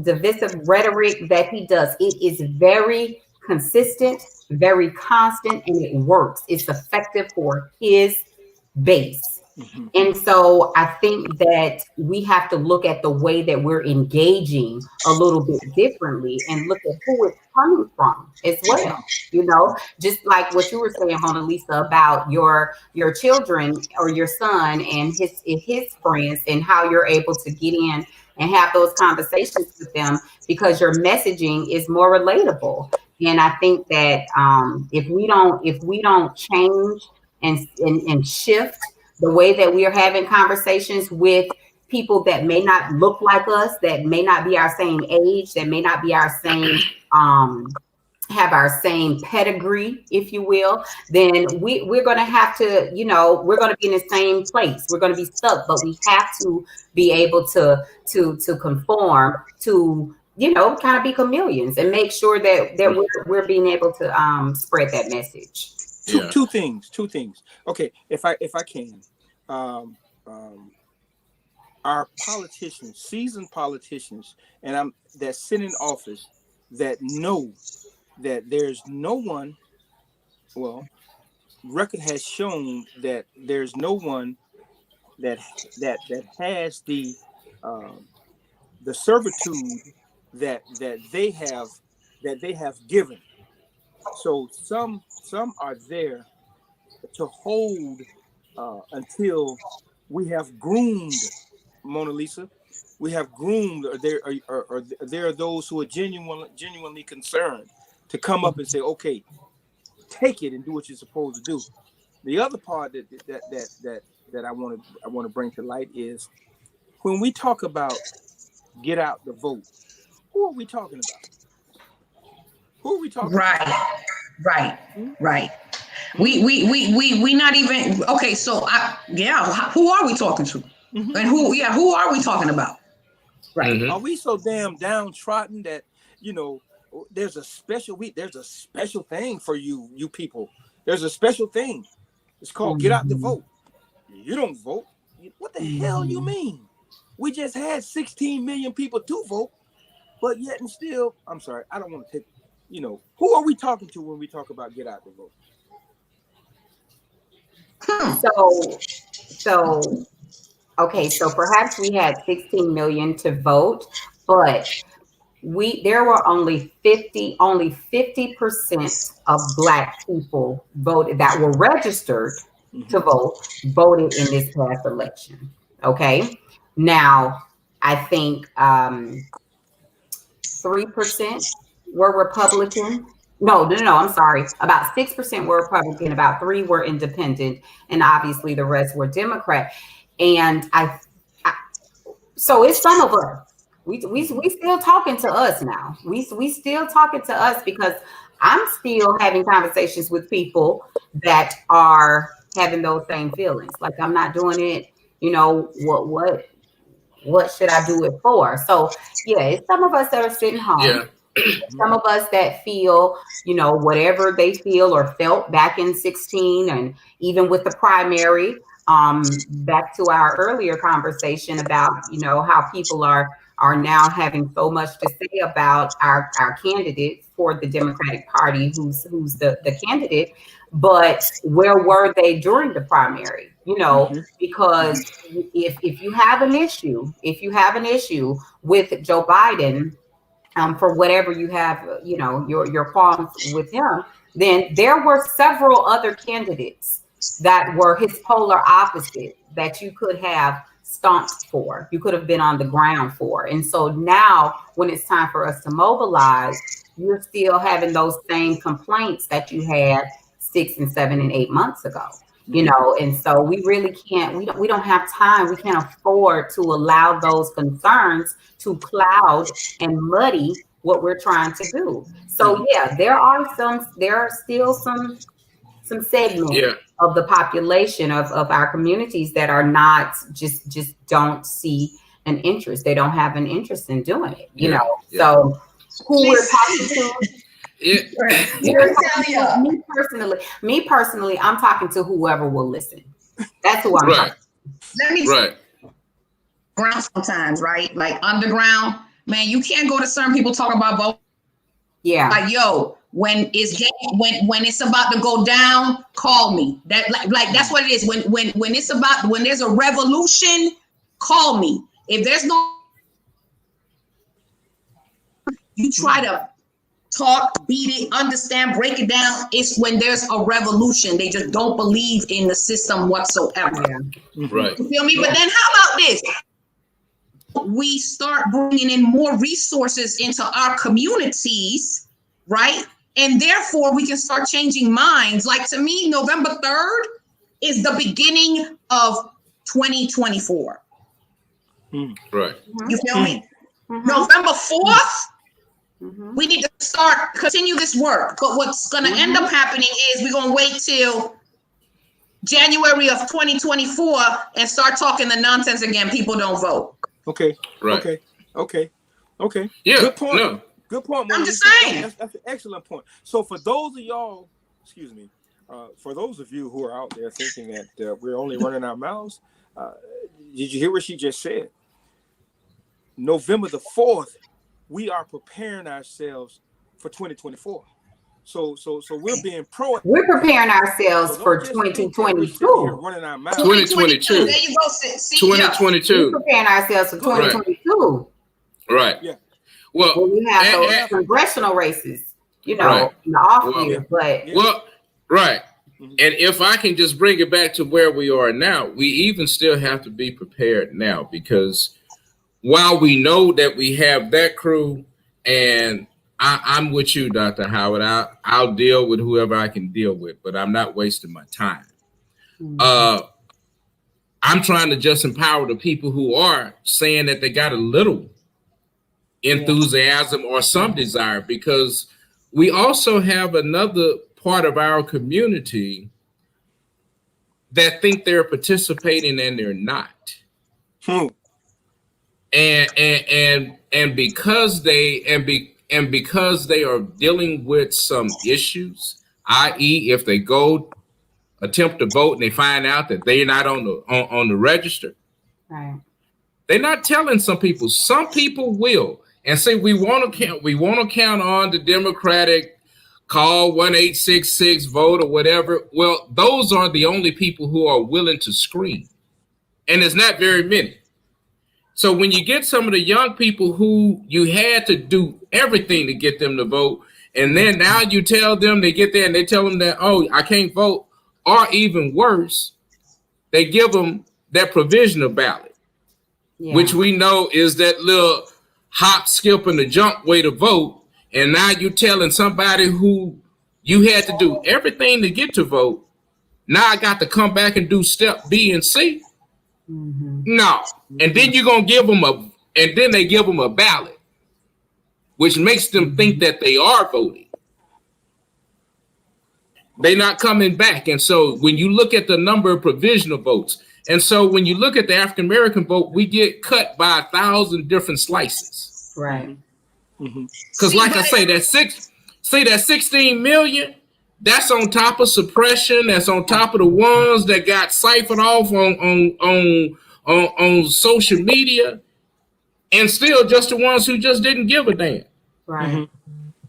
divisive rhetoric that he does. It is very consistent, very constant, and it works. It's effective for his base. And so I think that we have to look at the way that we're engaging a little bit differently and look at who it's coming from as well. You know, just like what you were saying, Mona Lisa, about your children or your son and his friends, and how you're able to get in and have those conversations with them because your messaging is more relatable. And I think that if we don't change and shift the way that we are having conversations with people that may not look like us, that may not be our same age, that may not be our same have our same pedigree, if you will, then we're going to have to, you know, we're going to be in the same place. We're going to be stuck, but we have to be able to conform to, you know, kind of be chameleons and make sure that we're being able to spread that message. Two things. Okay, if I can, our politicians, seasoned politicians, and that sit in office, that know that there's no one. Well, record has shown that there's no one that has the servitude that they have given. So some are there to hold until we have groomed, Mona Lisa. We have groomed, or there are those who are genuinely concerned to come up and say, okay, take it and do what you're supposed to do. The other part that I want to bring to light is when we talk about get out the vote, who are we talking about? Who are we talking about? Right. We not even okay. So who are we talking to? And who are we talking about? Right. Are we so damn downtrodden that, you know, there's a special thing for you people. There's a special thing. It's called get out the vote. You don't vote. What the hell you mean? We just had 16 million people to vote, but yet and still, I'm sorry, I don't want to take, you know, who are we talking to when we talk about get out the vote? So okay, so perhaps we had 16 million to vote, but there were only 50% of Black people voted that were registered to vote, voted in this past election. Okay. Now, I think 3% were Republican. No, I'm sorry. About 6% were Republican, about 3 were independent, and obviously the rest were Democrat. And so it's some of us. We still talking to us now. We still talking to us because I'm still having conversations with people that are having those same feelings. Like, I'm not doing it. You know, what should I do it for? So yeah, it's some of us that are sitting home. Yeah. Some of us that feel, you know, whatever they feel or felt back in 16, and even with the primary, back to our earlier conversation about, you know, how people are now having so much to say about our candidate for the Democratic Party, who's the candidate, but where were they during the primary? You know, because if you have an issue with Joe Biden, for whatever you have, you know, your qualms with him, then there were several other candidates that were his polar opposite that you could have stomped for, you could have been on the ground for. And so now when it's time for us to mobilize, you're still having those same complaints that you had 6 and 7 and 8 months ago. You know, and so we really can't, we don't have time. We can't afford to allow those concerns to cloud and muddy what we're trying to do. So yeah, there are still some segments of the population of our communities that are not just don't see an interest. They don't have an interest in doing it, you know. So who we're talking to, me personally, I'm talking to whoever will listen. That's who I'm talking to. Let me ground sometimes, right? Like underground, man, you can't go to certain people talking about vote. Yeah. Like, yo, when it's about to go down, call me. That like that's what it is. When it's about, when there's a revolution, call me. If there's no, you try to talk, beat it, understand, break it down. It's when there's a revolution. They just don't believe in the system whatsoever. Right. You feel me? But then how about this? We start bringing in more resources into our communities, right? And therefore we can start changing minds. Like, to me, November 3rd is the beginning of 2024. Right. You feel me? November 4th, we need to continue this work. But what's going to end up happening is we're going to wait till January of 2024 and start talking the nonsense again. People don't vote. Okay. Right. Okay. Yeah. Good point. No. Good point. I'm just saying. That's an excellent point. So for those of y'all, for those of you who are out there thinking that we're only running our mouths, did you hear what she just said? November the 4th, we are preparing ourselves for 2024. So we're being proactive. We're preparing ourselves for 2022. Running our mouths. 2022. There you go. See, 2022. We're preparing ourselves for 2022. Right. Yeah. Well, we have those congressional races, you know, in the off year, but right. And if I can just bring it back to where we are now, we even still have to be prepared now, because while we know that we have that crew, and I'm with you, Dr. Howard, I'll deal with whoever I can deal with, but I'm not wasting my time. I'm trying to just empower the people who are saying that they got a little enthusiasm or some desire, because we also have another part of our community that think they're participating and they're not. And because they are dealing with some issues, i.e., if they go attempt to vote and they find out that they're not on the register, they're not telling some people. Some people will and say we want to count on the Democratic call 1-866-VOTE or whatever. Well, those are the only people who are willing to scream. And it's not very many. So when you get some of the young people who you had to do everything to get them to vote, and then now you tell them, they get there and they tell them that, oh, I can't vote, or even worse, they give them that provisional ballot, which we know is that little hop, skip, and a jump way to vote. And now you're telling somebody who you had to do everything to get to vote, now I got to come back and do step B and C. No. And then you're going to give them and then they give them a ballot, which makes them think that they are voting. They're not coming back. And so when you look at the number of provisional votes, and so when you look at the African-American vote, we get cut by 1,000 different slices. Right. Because like I say, that 16 million, that's on top of suppression. That's on top of the ones that got siphoned off on social media, and still just the ones who just didn't give a damn. Right.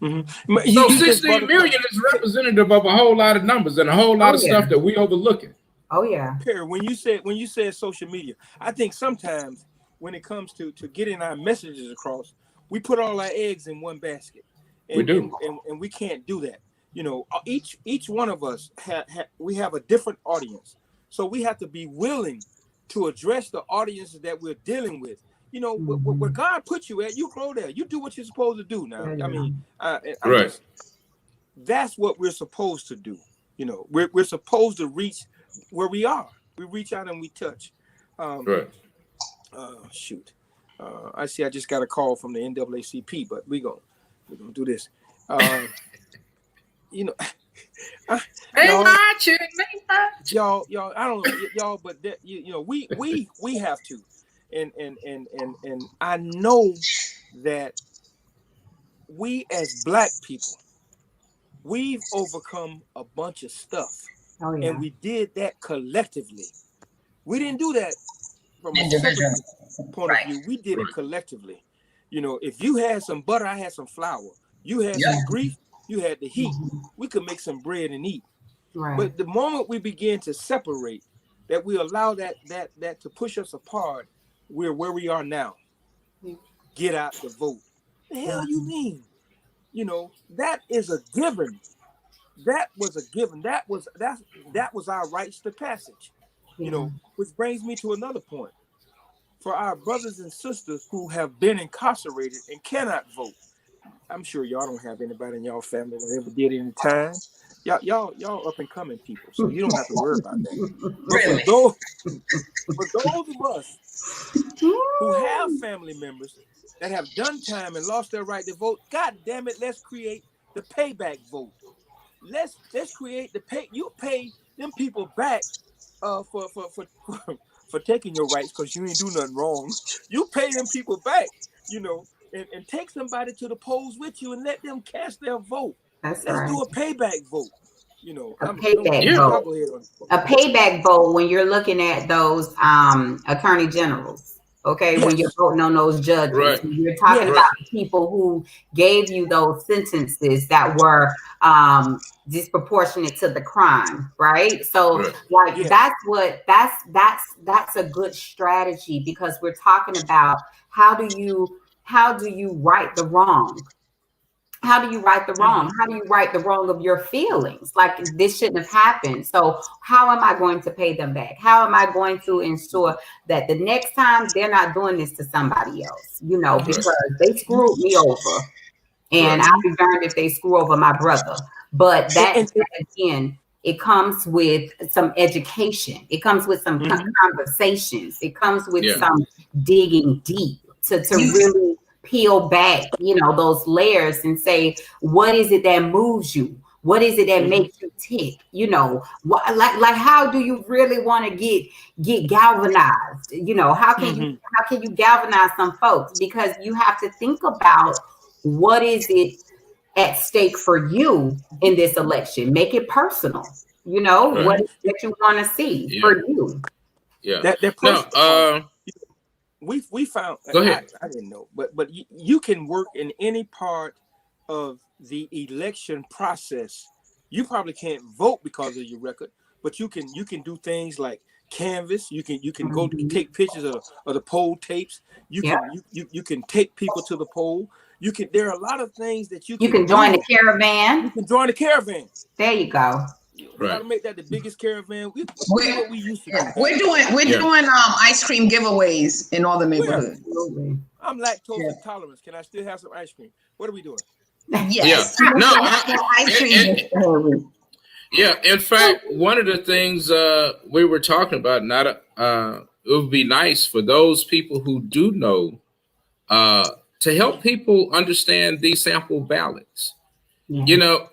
So 16 million is representative of a whole lot of numbers and a whole lot of stuff that we overlooking. Oh yeah. Perry, when you said social media, I think sometimes when it comes to getting our messages across, we put all our eggs in one basket. And, we do, and we can't do that. You know, each one of us we have a different audience, so we have to be willing to address the audiences that we're dealing with. You know, where God put you at, you grow there. You do what you're supposed to do. Now, I mean, that's what we're supposed to do. You know, we're supposed to reach where we are. We reach out and we touch. Shoot. I see. I just got a call from the NAACP, but we're gonna do this. You know, y'all. I don't know y'all, but that, you know, we have to, and I know that we as Black people, we've overcome a bunch of stuff, and we did that collectively. We didn't do that from a separate point of view. We did it collectively. You know, if you had some butter, I had some flour. You had some grief, you had the heat. We could make some bread and eat. But the moment we begin to separate, that we allow that to push us apart, we're where we are now. Get out the vote. The hell you mean? You know, that is a given. That was a given. That was our rights to passage. You know, which brings me to another point. For our brothers and sisters who have been incarcerated and cannot vote, I'm sure y'all don't have anybody in y'all family that ever did any time. Y'all up and coming people, so you don't have to worry about that. Really? For those of us who have family members that have done time and lost their right to vote, God damn it, let's create the payback vote. Let's create the pay. You pay them people back for taking your rights because you ain't do nothing wrong. You pay them people back, you know, and take somebody to the polls with you and let them cast their vote. Let's do a payback vote. You know, a payback vote when you're looking at those attorney generals. Okay, when you're voting on those judges, you're talking about people who gave you those sentences that were disproportionate to the crime, right? So, that's a good strategy, because we're talking about how do you right the wrong? How do you right the wrong? How do you right the wrong of your feelings? Like, this shouldn't have happened. So how am I going to pay them back? How am I going to ensure that the next time they're not doing this to somebody else? You know, because they screwed me over, and I'll be burned if they screw over my brother. But that again, it comes with some education. It comes with some conversations. It comes with some digging deep to really peel back, you know, those layers and say, what is it that moves you? What is it that makes you tick? You know, like how do you really want to get galvanized? You know, how can you galvanize some folks? Because you have to think about what is it at stake for you in this election. Make it personal. You know, what is it that you want to see for you? We found. Go ahead. I didn't know, but you can work in any part of the election process. You probably can't vote because of your record, but you can do things like canvas. You can go take pictures of the poll tapes. You can take people to the poll. There are a lot of things that you can join do. the caravan. You can join the caravan. There you go. We gotta make that the biggest caravan. What we used to do. We're doing ice cream giveaways in all the neighborhoods. I'm lactose intolerant. Can I still have some ice cream? What are we doing? Yes. Yeah. No. Ice cream. Yeah. In fact, one of the things we were talking about, it would be nice for those people who do know to help people understand these sample ballots. Yeah. You know,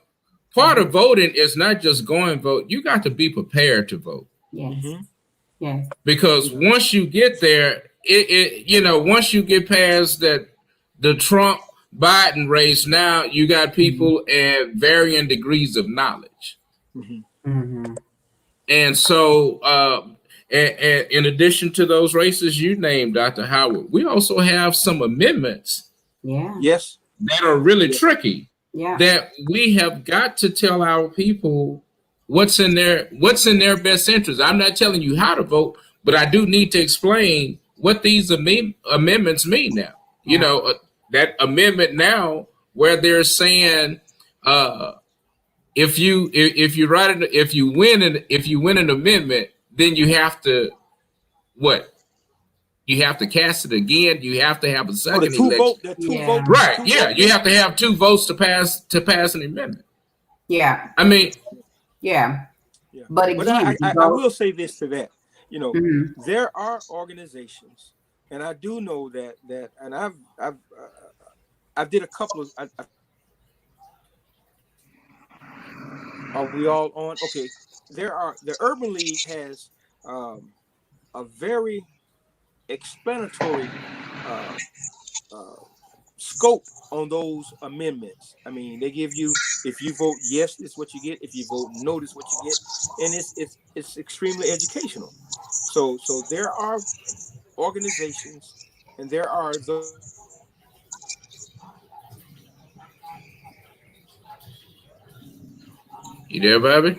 part of voting is not just go and vote. You got to be prepared to vote. Yes. Yes. Because once you get there, once you get past that, the Trump Biden race, now you got people at varying degrees of knowledge. And so, in addition to those races you named, Dr. Howard, we also have some amendments. Yes. That are really tricky. Yeah. That we have got to tell our people what's in their best interest. I'm not telling you how to vote, but I do need to explain what these amendments mean now. You know, that amendment now where they're saying if you win an amendment, then you have to what? You have to cast it again. You have to have a second election. Vote, right? Yeah, you have to have 2 votes to pass an amendment. Yeah. I mean, yeah. But again, I will say this to that. You know, there are organizations, and I do know that, and I've did a couple of. Are we all on? Okay. The Urban League has a very explanatory scope on those amendments. I mean, they give you, if you vote yes, this is what you get. If you vote no, this is what you get, and it's extremely educational. So there are organizations, and there are those. You there, Bobby?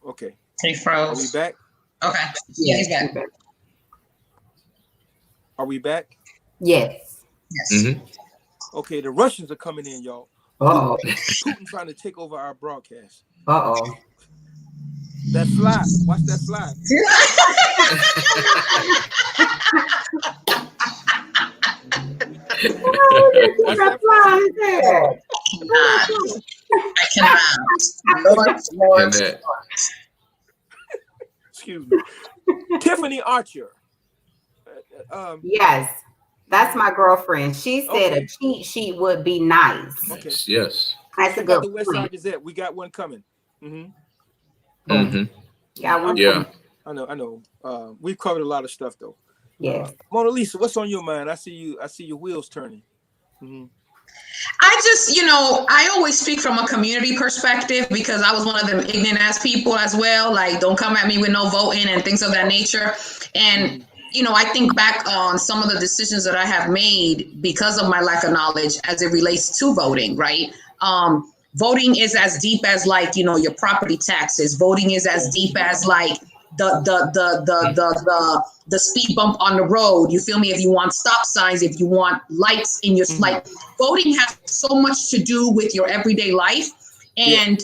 Okay. He froze. Are we back? Okay. Yeah, he's back. Are we back? Yes. Okay, the Russians are coming in, y'all. Uh-oh. Putin trying to take over our broadcast. Uh-oh. That fly. Watch that fly. What's that fly there? I cannot. Lord. Excuse me. Tiffany Archer. Yes, that's my girlfriend. She said a cheat sheet would be nice. Okay. Yes. That's a good the West Side point. Gazette. We got one coming. Got one. Yeah. I know. We've covered a lot of stuff though. Yes. Mona Lisa, what's on your mind? I see your wheels turning. I just, I always speak from a community perspective because I was one of them ignorant ass people as well. Like, don't come at me with no voting and things of that nature. And, I think back on some of the decisions that I have made because of my lack of knowledge as it relates to voting, right? Voting is as deep as like, your property taxes. Voting is as deep as like the speed bump on the road. You feel me? If you want stop signs, if you want lights in your like, voting has so much to do with your everyday life. And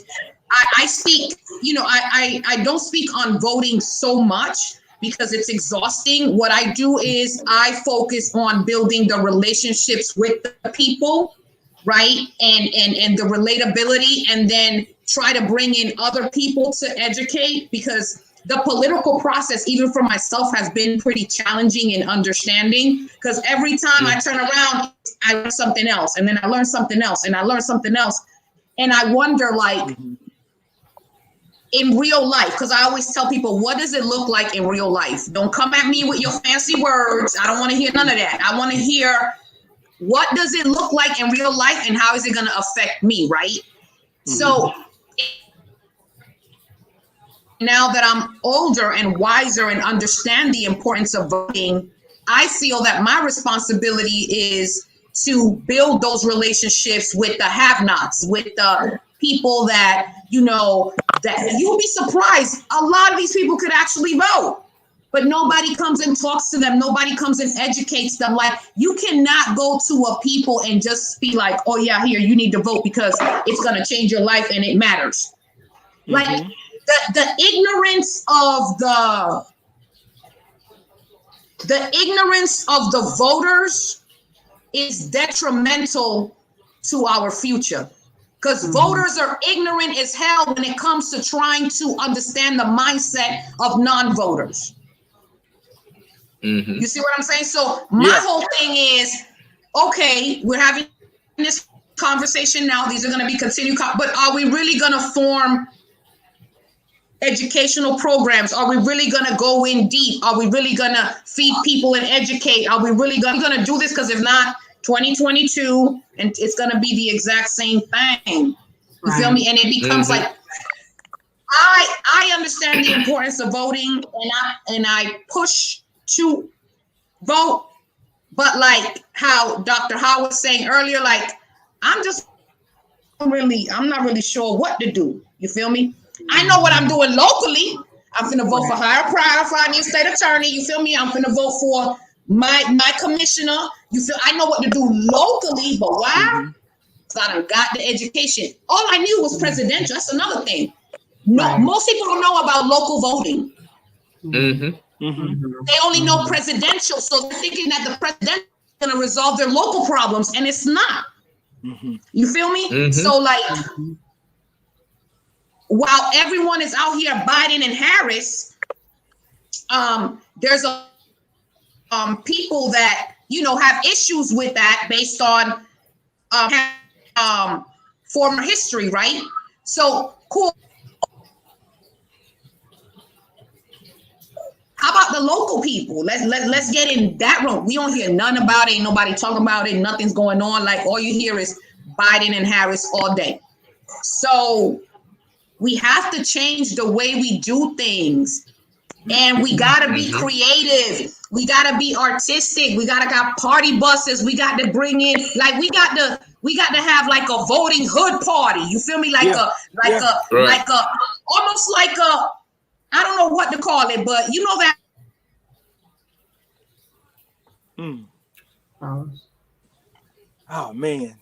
I speak, I don't speak on voting so much because it's exhausting. What I do is I focus on building the relationships with the people, right? And the relatability, and then try to bring in other people to educate, because the political process, even for myself, has been pretty challenging in understanding, because every time I turn around, I learn something else, and then I learn something else, and I learn something else. And I wonder, like, in real life, because I always tell people, what does it look like in real life? Don't come at me with your fancy words. I don't want to hear none of that. I want to hear, what does it look like in real life, and how is it going to affect me, right? So now that I'm older and wiser and understand the importance of voting, I feel that my responsibility is to build those relationships with the have-nots, with the people that, you know, that you'll be surprised. A lot of these people could actually vote, but nobody comes and talks to them. Nobody comes and educates them. Like, you cannot go to a people and just be like, oh yeah, here, you need to vote because it's going to change your life and it matters. Mm-hmm. Like the ignorance of the voters is detrimental to our future, because voters are ignorant as hell when it comes to trying to understand the mindset of non-voters. You see what I'm saying? So my whole thing is, okay, we're having this conversation now. These are going to be continued, but are we really going to form educational programs? Are we really going to go in deep? Are we really going to feed people and educate? Are we really going to do this? Because if not, 2022, and it's going to be the exact same thing. You feel me? And it becomes like, I understand the importance of voting, and I push to vote, but like how Dr. Howard was saying earlier, like, I'm not really sure what to do. You feel me? I know what I'm doing locally. I'm going to vote for higher power for our new state attorney. You feel me? I'm going to vote for my commissioner. You feel? I know what to do locally, but why? Because I done got the education. All I knew was presidential. That's another thing. No, most people don't know about local voting. They only know presidential, so they're thinking that the president is going to resolve their local problems, and it's not. You feel me? So, like, while everyone is out here, Biden and Harris, there's a people that, you know, have issues with that based on former history, right? So, cool. How about the local people? Let's get in that room. We don't hear none about it. Ain't nobody talking about it. Nothing's going on. Like, all you hear is Biden and Harris all day. So we have to change the way we do things. And we got to be creative. We got to be artistic. We got to got party buses. We got to bring in, like, we got to have like a voting hood party. You feel me? Like almost like a, I don't know what to call it, but you know that. Oh man.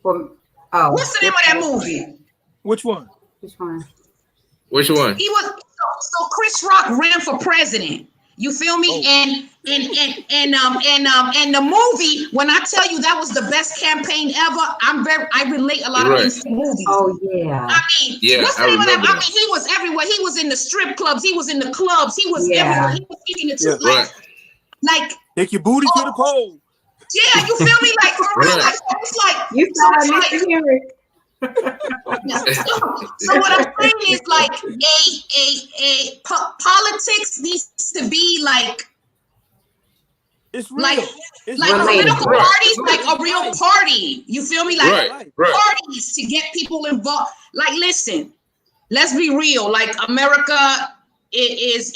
What's the name of that movie? Which one? Which one? He was so Chris Rock ran for president. You feel me? And the movie, when I tell you that was the best campaign ever, I relate a lot of things to movies. Oh yeah. I mean, what's the name of that? I mean, he was everywhere. He was in the strip clubs. He was in the clubs. He was everywhere. He was speaking the truth. Like, take your booty to the pole. Yeah, you feel me? Like, for real. Like, it's like you saw Mr. Henry. So what I'm saying is, like, politics needs to be like, it's real. Like related. political parties, like a real party. You feel me? Like parties to get people involved. Like, listen, let's be real. Like, America is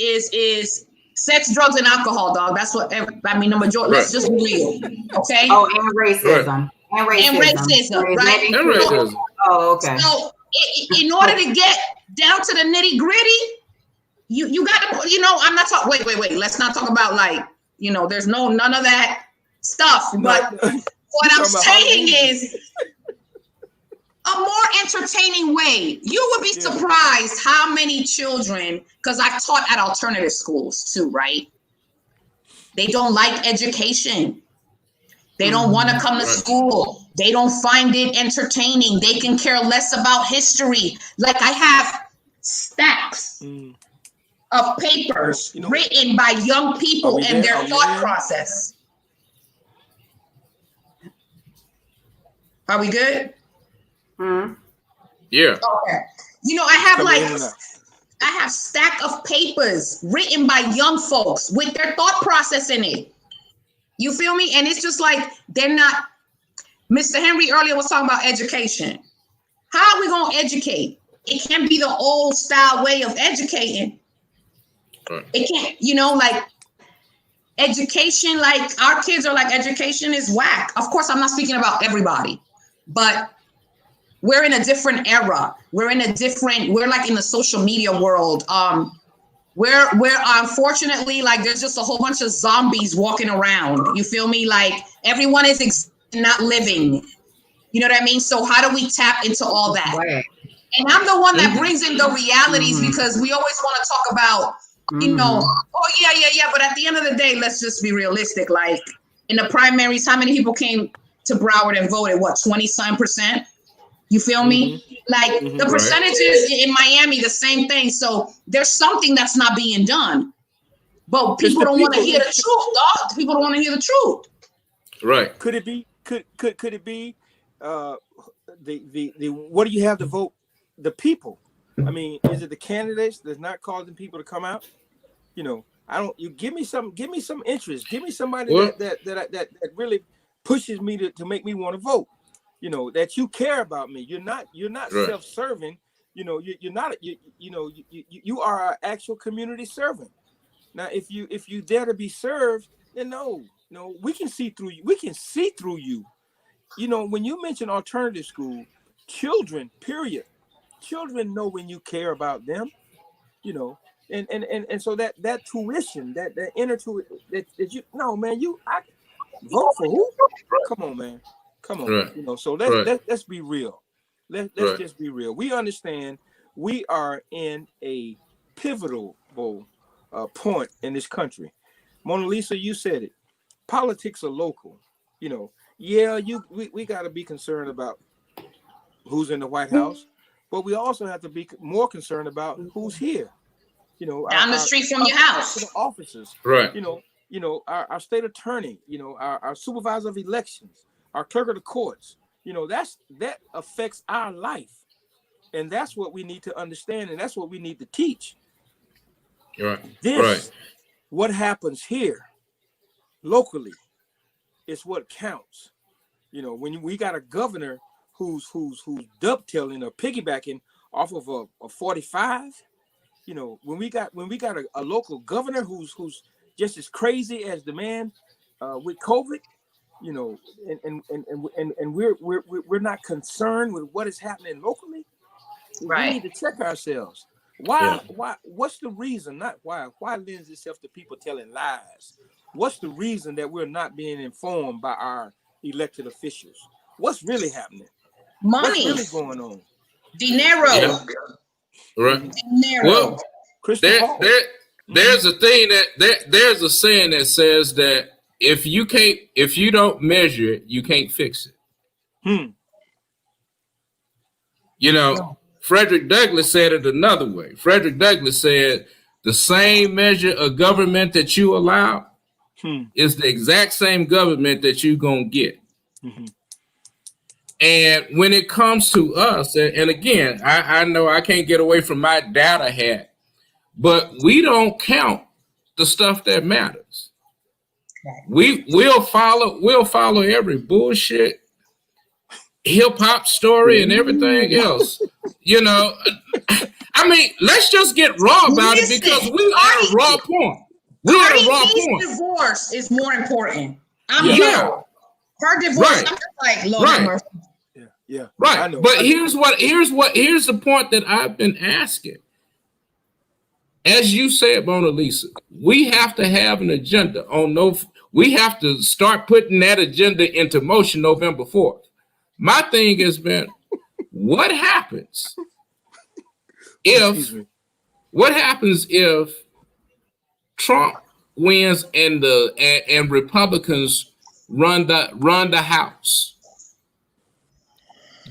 sex, drugs, and alcohol, dog. That's what I mean. The majority. Let's just be real, okay? Oh, and racism. And racism, right? And racism. Oh, okay. So, in order to get down to the nitty gritty, you got to, you know, I'm not talking. Wait. Let's not talk about, like, you know, there's none of that stuff. But what I'm saying is, a more entertaining way. You would be surprised how many children, because I taught at alternative schools too, right? They don't like education. They don't want to come to school. They don't find it entertaining. They can care less about history. Like, I have stacks of papers written by young people and their thought process. Are we good? Yeah. Okay. You know, I have stack of papers written by young folks with their thought process in it. You feel me? And it's just like, they're not. Mr. Henry earlier was talking about education. How are we going to educate? It can't be the old style way of educating. It can't, you know, like, education, like our kids are like, education is whack. Of course, I'm not speaking about everybody, but we're in a different era. We're like in the social media world. We're unfortunately, like, there's just a whole bunch of zombies walking around. You feel me? Like, everyone is not living. You know what I mean? So how do we tap into all that? Right. And I'm the one that brings in the realities, because we always want to talk about, you know, oh yeah. But at the end of the day, let's just be realistic. Like, in the primaries, how many people came to Broward and voted? What, 20-some%? You feel me? Like, the percentages in Miami, the same thing. So there's something that's not being done. But people don't want to hear the truth, dog. People don't want to hear the truth. Right. Could it be? Could it be? The what do you have to vote? The people. I mean, is it the candidates that's not causing people to come out? You know, I don't. You give me some interest. Give me somebody that really pushes me to make me want to vote. You know, that you care about me. You're not self-serving. You know, you're not. You are an actual community servant. Now, if you dare to be served, then no, we can see through you. We can see through you. You know, when you mention alternative school, children, period. Children know when you care about them, you know, and so that tuition, that inner tuition, that you no man, I vote for who? Come on, man, come on, you know. So let's be real. Let's just be real. We understand we are in a pivotal point in this country. Mona Lisa, you said it. Politics are local, you know. Yeah, we got to be concerned about who's in the White House. But we also have to be more concerned about who's here. You know, down the street from your house. The officers, right? You know, our state attorney. You know, our supervisor of elections, our clerk of the courts. You know, that affects our life, and that's what we need to understand, and that's what we need to teach. Right. What happens here, locally, is what counts. You know, when we got a governor who's dovetailing or piggybacking off of a 45, you know, when we got a local governor who's just as crazy as the man with COVID, you know, and we're not concerned with what is happening locally. Right. We need to check ourselves. Why? What's the reason? Not why. Why lends itself to people telling lies? What's the reason that we're not being informed by our elected officials? What's really happening? Money. What's really going on? Dinero. Yeah. Right. Dinero. Well, there's a thing there's a saying that says that if you don't measure it, you can't fix it. You know, Frederick Douglass said it another way. Frederick Douglass said the same measure of government that you allow is the exact same government that you're gonna get. And when it comes to us, and again, I know I can't get away from my data hat, but we don't count the stuff that matters. We'll follow every bullshit hip hop story and everything else. You know, I mean, let's just get raw about it, because we are a raw point. We are a raw point. Divorce is more important. Her divorce. Right. I'm just like, Lord have mercy. Yeah. Right. But here's the point that I've been asking. As you said, Mona Lisa, we have to have an agenda we have to start putting that agenda into motion November 4th. My thing has been, what happens if Trump wins and Republicans run the House?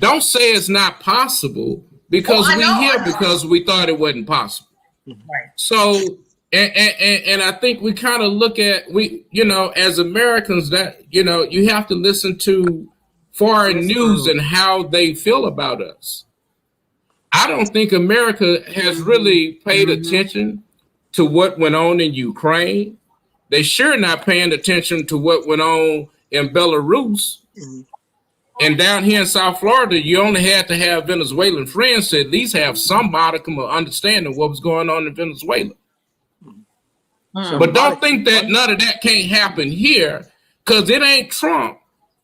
Don't say it's not possible, because because we thought it wasn't possible. Right. So, and I think we kind of look at, as Americans, that, you have to listen to foreign news and how they feel about us. I don't think America has really paid attention to what went on in Ukraine. They sure not paying attention to what went on in Belarus. And down here in South Florida, you only had to have Venezuelan friends to at least have some modicum of understanding what was going on in Venezuela. But don't think that none of that can't happen here, because it ain't Trump,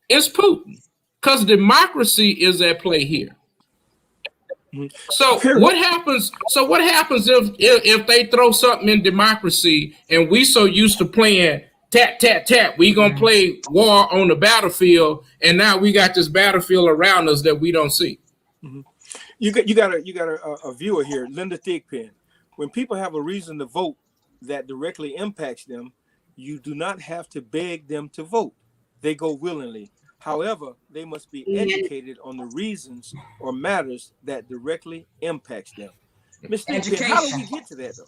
it's Putin, because democracy is at play here. So what happens? So what happens if they throw something in democracy and we so used to playing tat tat tat, we gonna play war on the battlefield, and now we got this battlefield around us that we don't see. You got a viewer here, Linda Thigpen. When people have a reason to vote that directly impacts them, you do not have to beg them to vote. They go willingly. However, they must be educated on the reasons or matters that directly impacts them. Ms. Thigpen, how do we get to that though?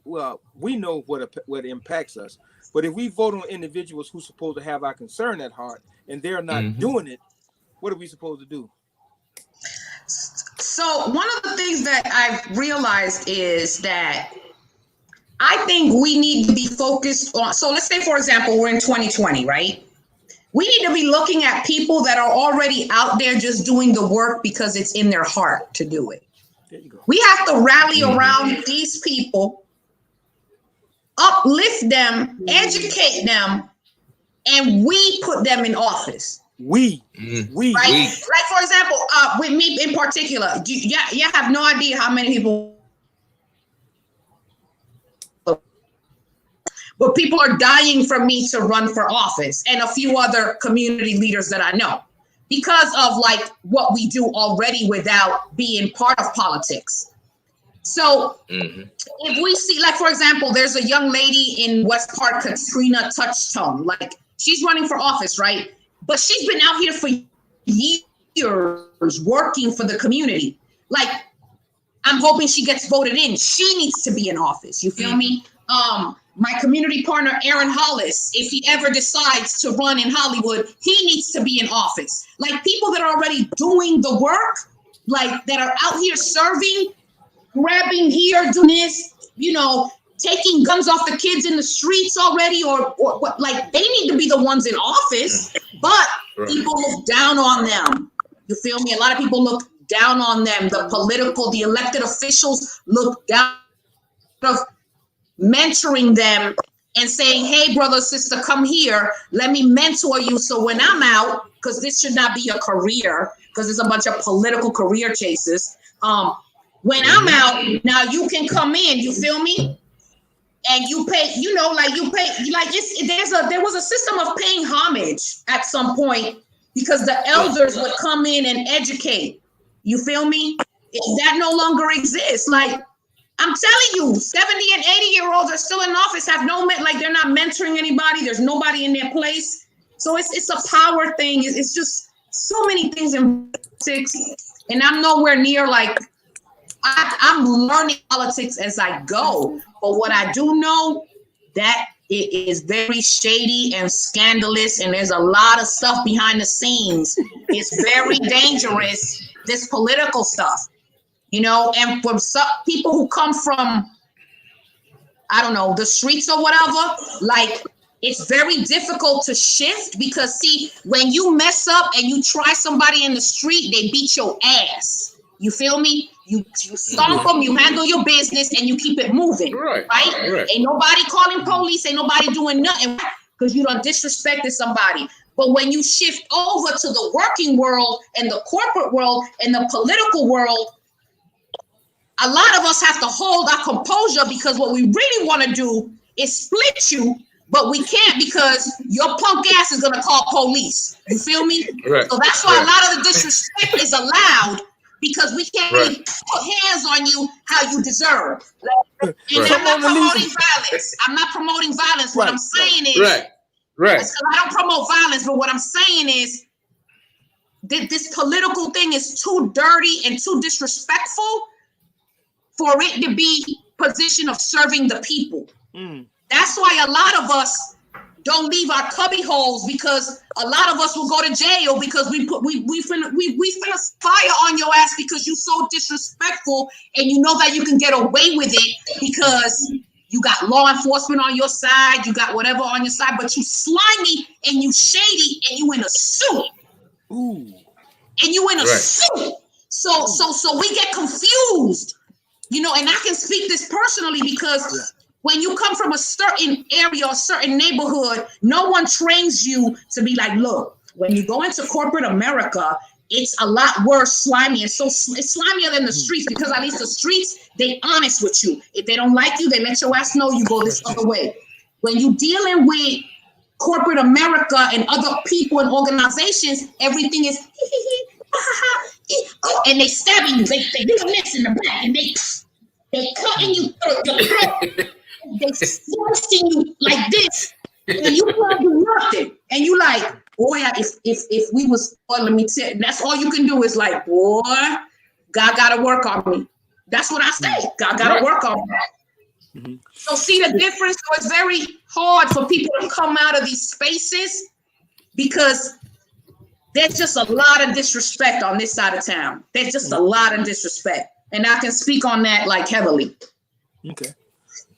Well, we know what impacts us, but if we vote on individuals who's supposed to have our concern at heart and they're not doing it, what are we supposed to do? So one of the things that I've realized is that I think we need to be focused on, so let's say, for example, we're in 2020, right? We need to be looking at people that are already out there just doing the work because it's in their heart to do it. There you go. We have to rally around these people, uplift them, educate them, and we put them in office. We. Right? Like, for example, with me in particular, you have no idea how many people, but people are dying for me to run for office, and a few other community leaders that I know, because of like what we do already without being part of politics. So if we see, like, for example, there's a young lady in West Park, Katrina Touchstone, like she's running for office, right? But she's been out here for years working for the community. Like, I'm hoping she gets voted in. She needs to be in office. You feel me? My community partner, Aaron Hollis, if he ever decides to run in Hollywood, he needs to be in office. Like, people that are already doing the work, like that are out here serving, grabbing here, doing this, you know, taking guns off the kids in the streets already, or what, like, they need to be the ones in office, but people look down on them. You feel me? A lot of people look down on them. The elected officials look down of mentoring them and saying, hey, brother, sister, come here. Let me mentor you. So when I'm out, because this should not be a career, because it's a bunch of political career chases. When I'm out, now you can come in, you feel me? And you pay, you know, like you pay, like there was a system of paying homage at some point, because the elders would come in and educate. You feel me? That no longer exists. Like, I'm telling you, 70 and 80-year-olds are still in office, have no, like, they're not mentoring anybody. There's nobody in their place. So it's a power thing. It's just so many things in politics. And I'm nowhere near, like, I'm learning politics as I go. But what I do know, that it is very shady and scandalous, and there's a lot of stuff behind the scenes. It's very dangerous, this political stuff, you know, and from some people who come from, I don't know, the streets or whatever, like, it's very difficult to shift, because see, when you mess up and you try somebody in the street, they beat your ass. You feel me? You stomp them, you handle your business, and you keep it moving, right? Ain't nobody calling police, ain't nobody doing nothing, because you done disrespected somebody. But when you shift over to the working world and the corporate world and the political world, a lot of us have to hold our composure, because what we really want to do is split you, but we can't, because your punk ass is going to call police. You feel me? So that's why a lot of the disrespect is allowed, because we can't really put hands on you how you deserve. And I'm not promoting violence. I'm not promoting violence. What I'm saying is, I don't promote violence, but what I'm saying is that this political thing is too dirty and too disrespectful for it to be position of serving the people. That's why a lot of us don't leave our cubby holes, because a lot of us will go to jail, because we finna fire on your ass because you so disrespectful, and you know that you can get away with it because you got law enforcement on your side, you got whatever on your side, but you slimy and you shady and you in a suit. And you in a suit. So we get confused. you know, and I can speak this personally because when you come from a certain area or certain neighborhood, no one trains you to be like, look, when you go into corporate America, it's a lot worse, slimy, and so it's slimier than the streets, because at least the streets, they honest with you. If they don't like you, they let your ass know you go this other way. When you dealing with corporate America and other people and organizations, everything is and they stabbing you. They doing this in the back, and they cutting you through the throat. They slicing you like this, and you can't do nothing. And you like, boy, if we was, well, let me tell you, that's all you can do is like, boy, God got to work on me. That's what I say. God got to work on me. Mm-hmm. So see the difference? So it's very hard for people to come out of these spaces because there's just a lot of disrespect on this side of town. There's just a lot of disrespect. And I can speak on that like heavily.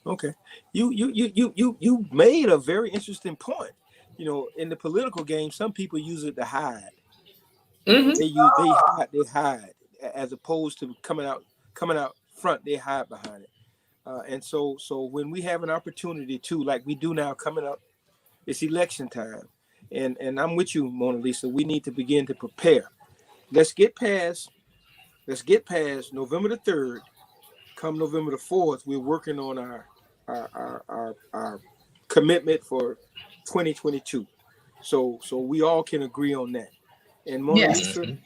Okay. You made a very interesting point. You know, in the political game, some people use it to hide. Mm-hmm. They hide as opposed to coming out front. They hide behind it. And so when we have an opportunity to, like we do now coming up, it's election time. And I'm with you, Mona Lisa. We need to begin to prepare. Let's get past November the 3rd. Come November the 4th, we're working on our commitment for 2022. So we all can agree on that. And Mona Lisa,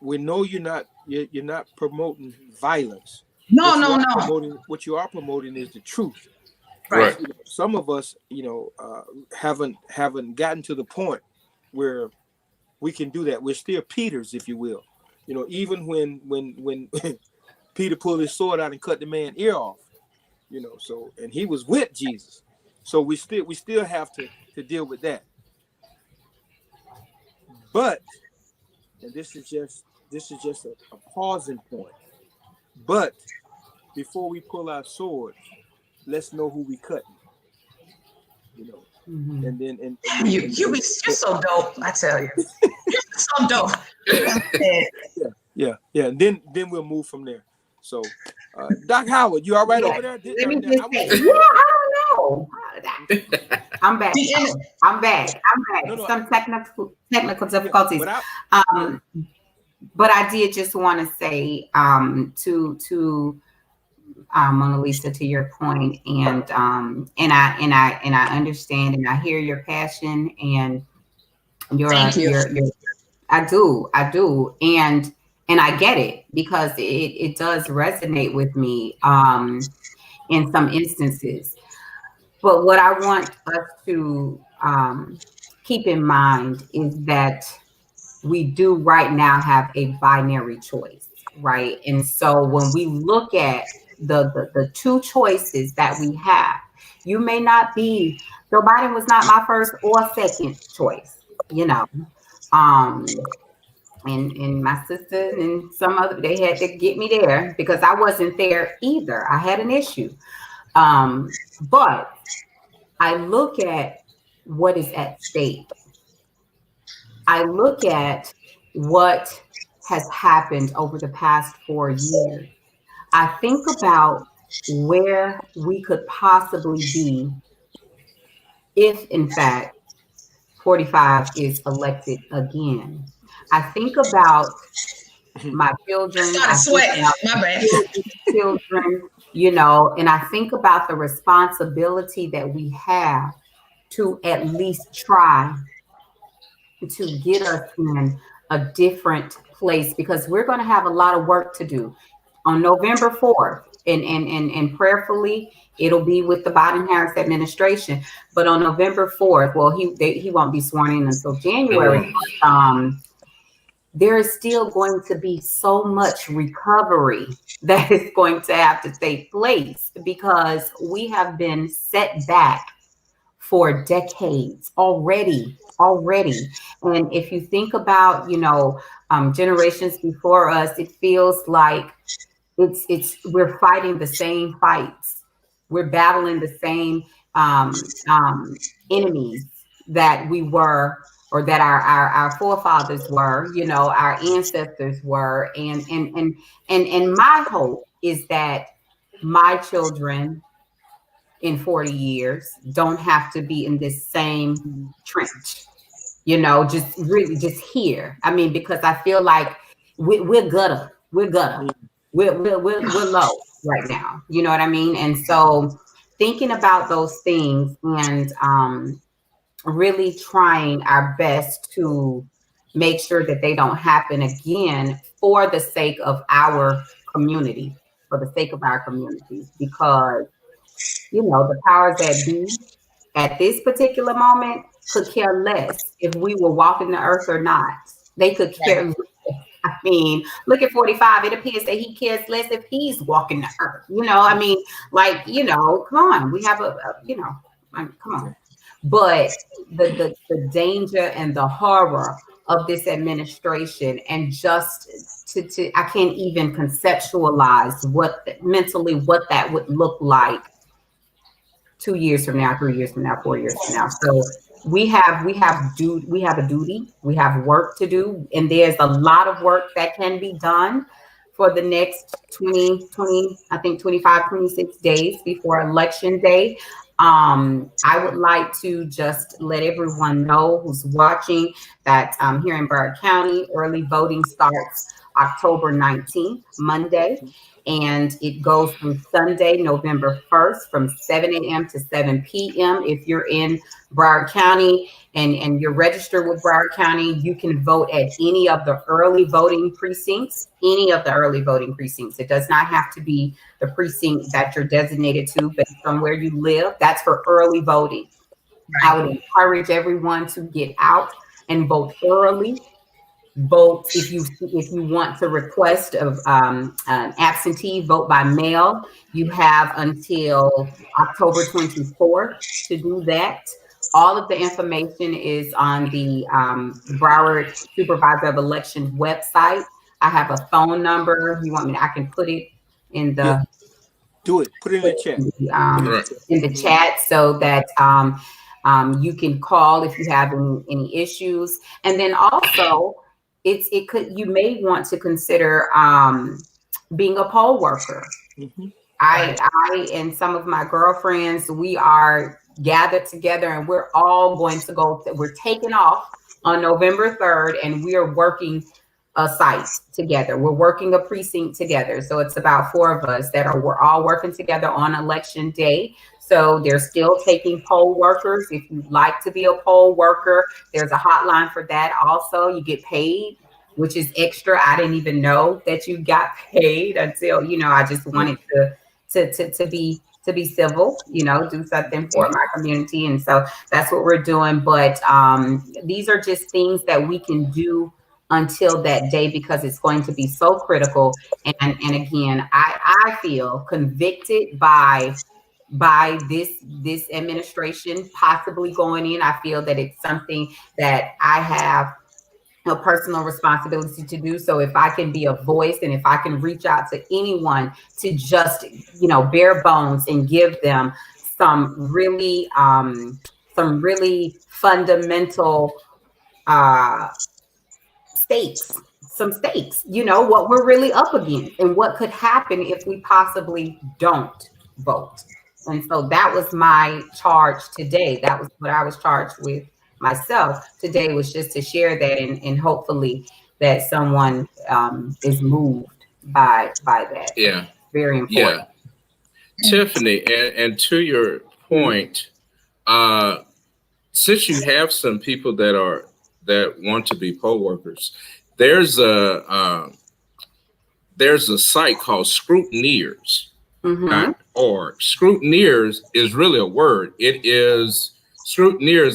we know you're not promoting violence. No. What you are promoting is the truth. Right. You know, some of us, haven't gotten to the point where we can do that. We're still Peters, if you will. You know, even when Peter pulled his sword out and cut the man's ear off, so, and he was with Jesus. So we still have to deal with that. But, and this is just a pausing point. But before we pull our sword, let's know who we cutting. Mm-hmm. And then you're so dope, I tell you. You're so dope. Yeah. And then we'll move from there. So, Doc Howard, you all right over there? Let me just say, I don't know. I'm back. No, some technical difficulties. But I did just want to say to Mona Lisa, to your point, and I understand and I hear your passion and your I do and I get it because it does resonate with me in some instances. But what I want us to keep in mind is that we do right now have a binary choice, right? And so when we look at the two choices that we have, you may not be, Joe Biden was not my first or second choice, and my sister and some other, they had to get me there because I wasn't there either. I had an issue. But I look at what is at stake. I look at what has happened over the past 4 years. I think about where we could possibly be if, in fact, 45 is elected again. I think about my children. Children, and I think about the responsibility that we have to at least try to get us in a different place, because we're going to have a lot of work to do on November 4th. And prayerfully, it'll be with the Biden-Harris administration. But on November 4th, well, he won't be sworn in until January. There is still going to be so much recovery that is going to have to take place because we have been set back for decades already. And if you think about, generations before us, it feels like we're fighting the same fights. We're battling the same enemies that we were, or that our forefathers were, our ancestors were. And my hope is that my children in 40 years don't have to be in this same trench, just really just here. I mean, because I feel like we're gutter. We're low right now. You know what I mean? And so thinking about those things and really trying our best to make sure that they don't happen again for the sake of our community, because, the powers that be at this particular moment could care less if we were walking the earth or not. They could care less. I mean, look at 45. It appears that he cares less if he's walking the earth. I mean, like, come on. We have come on. But the danger and the horror of this administration, and just to I can't even conceptualize mentally what that would look like 2 years from now, 3 years from now, 4 years from now. So we have a duty, we have work to do, and there's a lot of work that can be done for the next 25, 26 days before election day. I would like to just let everyone know who's watching that here in Broward County, early voting starts October 19th, Monday, and it goes through Sunday, November 1st from 7 a.m. to 7 p.m. If you're in Broward County and you're registered with Broward County, you can vote at any of the early voting precincts, It does not have to be the precinct that you're designated to based on where you live. That's for early voting. Right. I would encourage everyone to get out and vote early. Vote if you want to request of an absentee vote by mail. You have until October 24th to do that. All of the information is on the Broward Supervisor of Election website. I have a phone number. You want me? I can put it in the. Yeah. Do it. Put it in the chat. In the chat, so that you can call if you have any issues, and then also. You may want to consider being a poll worker. Mm-hmm. I and some of my girlfriends, we are gathered together, and we're all going to go. We're taking off on November 3rd, and we are working a site together. We're working a precinct together. So it's about 4 of us we're all working together on election day. So they're still taking poll workers. If you'd like to be a poll worker, there's a hotline for that. Also, you get paid, which is extra. I didn't even know that you got paid until, I just wanted to be civil, do something for my community. And so that's what we're doing. But these are just things that we can do until that day, because it's going to be so critical. And again, I feel convicted by this administration possibly going in. I feel that it's something that I have a personal responsibility to do. So if I can be a voice, and if I can reach out to anyone to just, bare bones and give them some really fundamental stakes, what we're really up against and what could happen if we possibly don't vote. And so that was my charge today. That was what I was charged with myself today, was just to share that, and hopefully that someone is moved by that. Yeah. Very important. Yeah. Tiffany, and to your point, since you have some people that want to be poll workers, there's a site called Scrutineers. Mm-hmm. Or Scrutineers is really a word. It is Scrutineer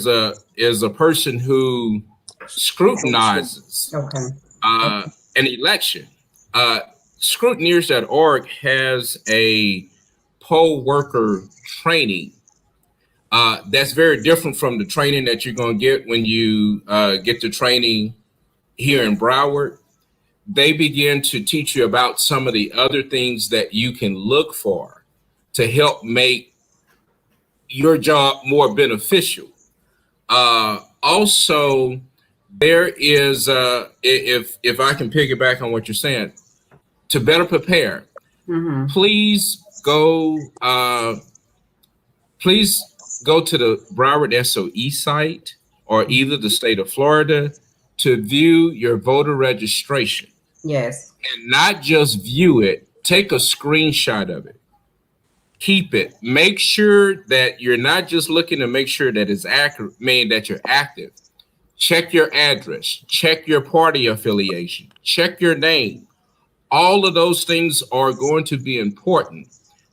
is a person who scrutinizes an election. Scrutineers.org has a poll worker training that's very different from the training that you're going to get when you get the training here in Broward. They begin to teach you about some of the other things that you can look for to help make your job more beneficial. Also, there is, if I can piggyback on what you're saying, to better prepare, please go to the Broward SOE site or either the state of Florida to view your voter registration. Yes. And not just view it, take a screenshot of it. Keep it. Make sure that you're not just looking to make sure that it's accurate, meaning that you're active. Check your address, check your party affiliation, check your name. All of those things are going to be important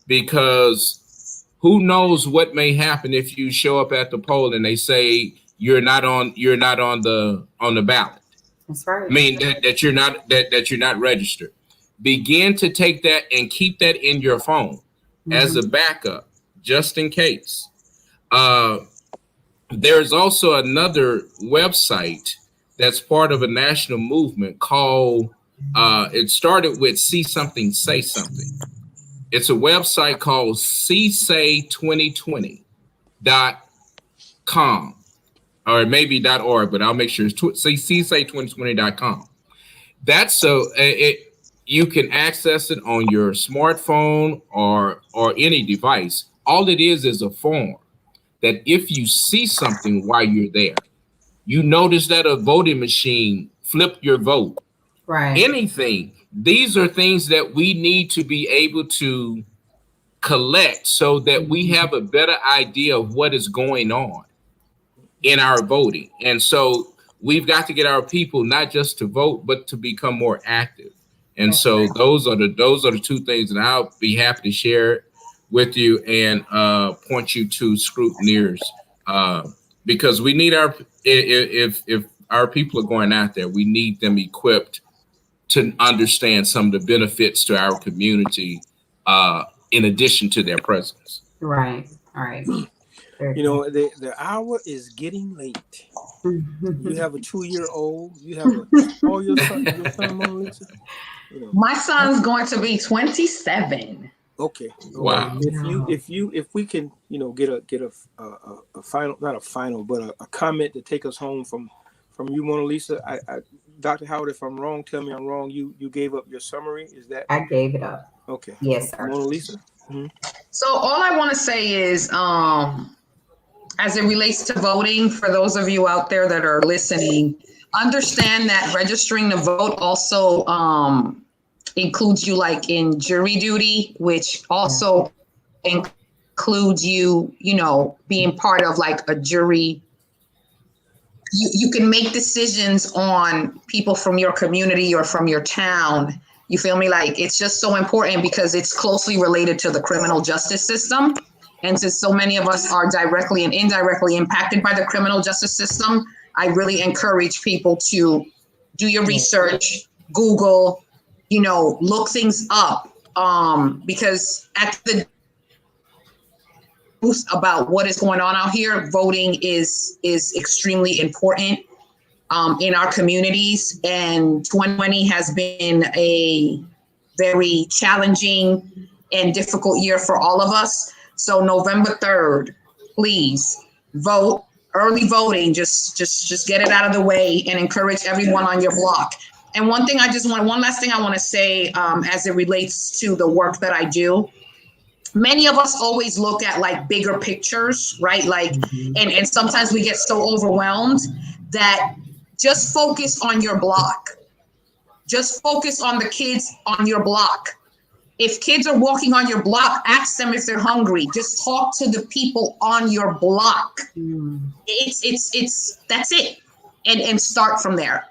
because who knows what may happen if you show up at the poll and they say you're not on the ballot. That's right. I mean that you're not registered. Begin to take that and keep that in your phone as a backup, just in case. There's also another website that's part of a national movement called, it started with See Something, Say Something. It's a website called csay2020.com or maybe .org, but I'll make sure it's csay2020.com. That's so you can access it on your smartphone or any device. All it is a form that if you see something while you're there, you notice that a voting machine flipped your vote, right? Anything. These are things that we need to be able to collect so that we have a better idea of what is going on in our voting. And so we've got to get our people not just to vote, but to become more active. And so those are the two things that I'll be happy to share with you and point you to scrutineers because we need if our people are going out there, we need them equipped to understand some of the benefits to our community in addition to their presence. Right. All right. You know, the hour is getting late. You have a 2-year-old. You have your son, Mona Lisa? You know. My son's going to be 27. Okay. Wow. If we can, get a final, not a final, but a comment to take us home from you, Mona Lisa. I Dr. Howard, if I'm wrong, tell me I'm wrong. You gave up your summary. Is that? I gave it up. Okay. Yes, sir. Mona Lisa. Mm-hmm. So all I want to say is, as it relates to voting, for those of you out there that are listening, understand that registering to vote also includes you like in jury duty, which also includes you, being part of like a jury. You can make decisions on people from your community or from your town. You feel me? Like, it's just so important because it's closely related to the criminal justice system. And since so many of us are directly and indirectly impacted by the criminal justice system, I really encourage people to do your research, Google, look things up, because at the about what is going on out here, voting is extremely important in our communities. And 2020 has been a very challenging and difficult year for all of us. So November 3rd, please vote. Early voting, just get it out of the way and encourage everyone on your block. And one last thing I want to say as it relates to the work that I do. Many of us always look at like bigger pictures, right? Like, and sometimes we get so overwhelmed that just focus on your block. Just focus on the kids on your block. If kids are walking on your block, ask them if they're hungry. Just talk to the people on your block. It's that's it. And start from there.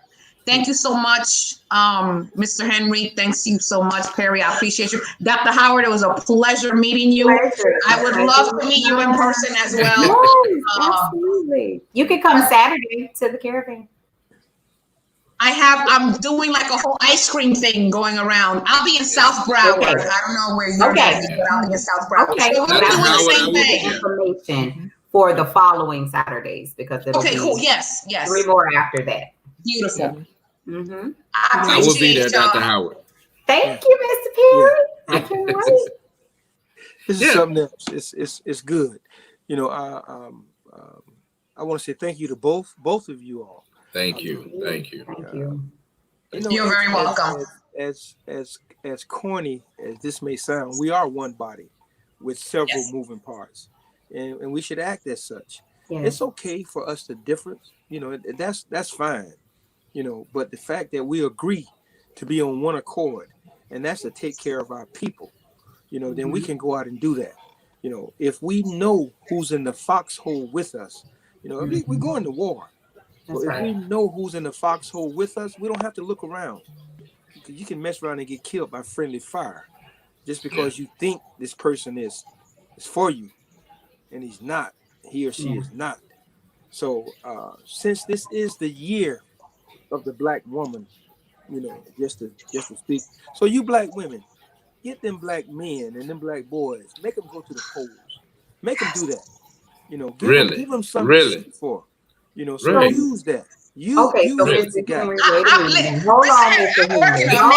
Thank you so much, Mr. Henry. Thanks you so much, Perry. I appreciate you. Dr. Howard, it was a pleasure meeting you. I would love to meet you in person as well. Yes, absolutely. You can come Saturday to the caravan. I'm doing like a whole ice cream thing going around. I'll be in South Broward. Okay. I don't know where you're going, but I'll be in South Broward. Okay. So we're doing the same thing. Information for the following Saturdays because it'll be cool. Yes. 3 more after that. Beautiful. Mm-hmm. I will be there, Dr. Howard. Thank you, Mr. Perry. I can't wait. This is something else. It's good. I want to say thank you to both of you all. Thank you. Thank you. Thank you. You're very welcome. As corny as this may sound, we are one body with several moving parts, and we should act as such. Yes. It's okay for us to differ, that's fine, but the fact that we agree to be on one accord, and that's to take care of our people, then we can go out and do that. If we know who's in the foxhole with us, we're going to war. That's But right. if we know who's in the foxhole with us, we don't have to look around. Because you can mess around and get killed by friendly fire just because you think this person is for you, and he's not. He or she is not. So since this is the year of the black woman, just to speak. So you black women, get them black men and them black boys, make them go to the polls, make them do that. Give them something to shoot for. So Really? use that. Okay, so use Mr. Henry, I- wait a I'm minute. li- Hold on, listen, Mr. I'm working Henry. on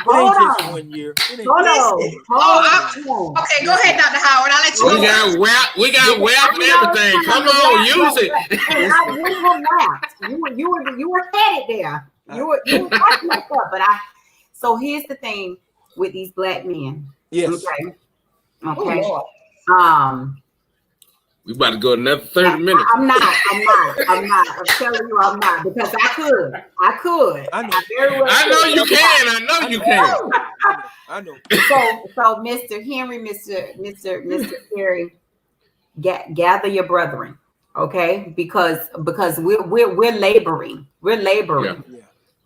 Hold It ain't just on. 1 year. It ain't Hold just- on. Okay, go ahead, Dr. Howard. I'll let you We go. got WAP and everything. Come on, use it. You were headed there. You were talking like that, but so here's the thing with these black men. Yes. Okay. We about to go another 30 minutes. I'm not. I'm telling you, I'm not, because I could. I know. very well I know could. you can. I know you can. I know. So Mr. Henry, Mr. Perry, gather your brethren, okay? Because we're laboring. Yeah.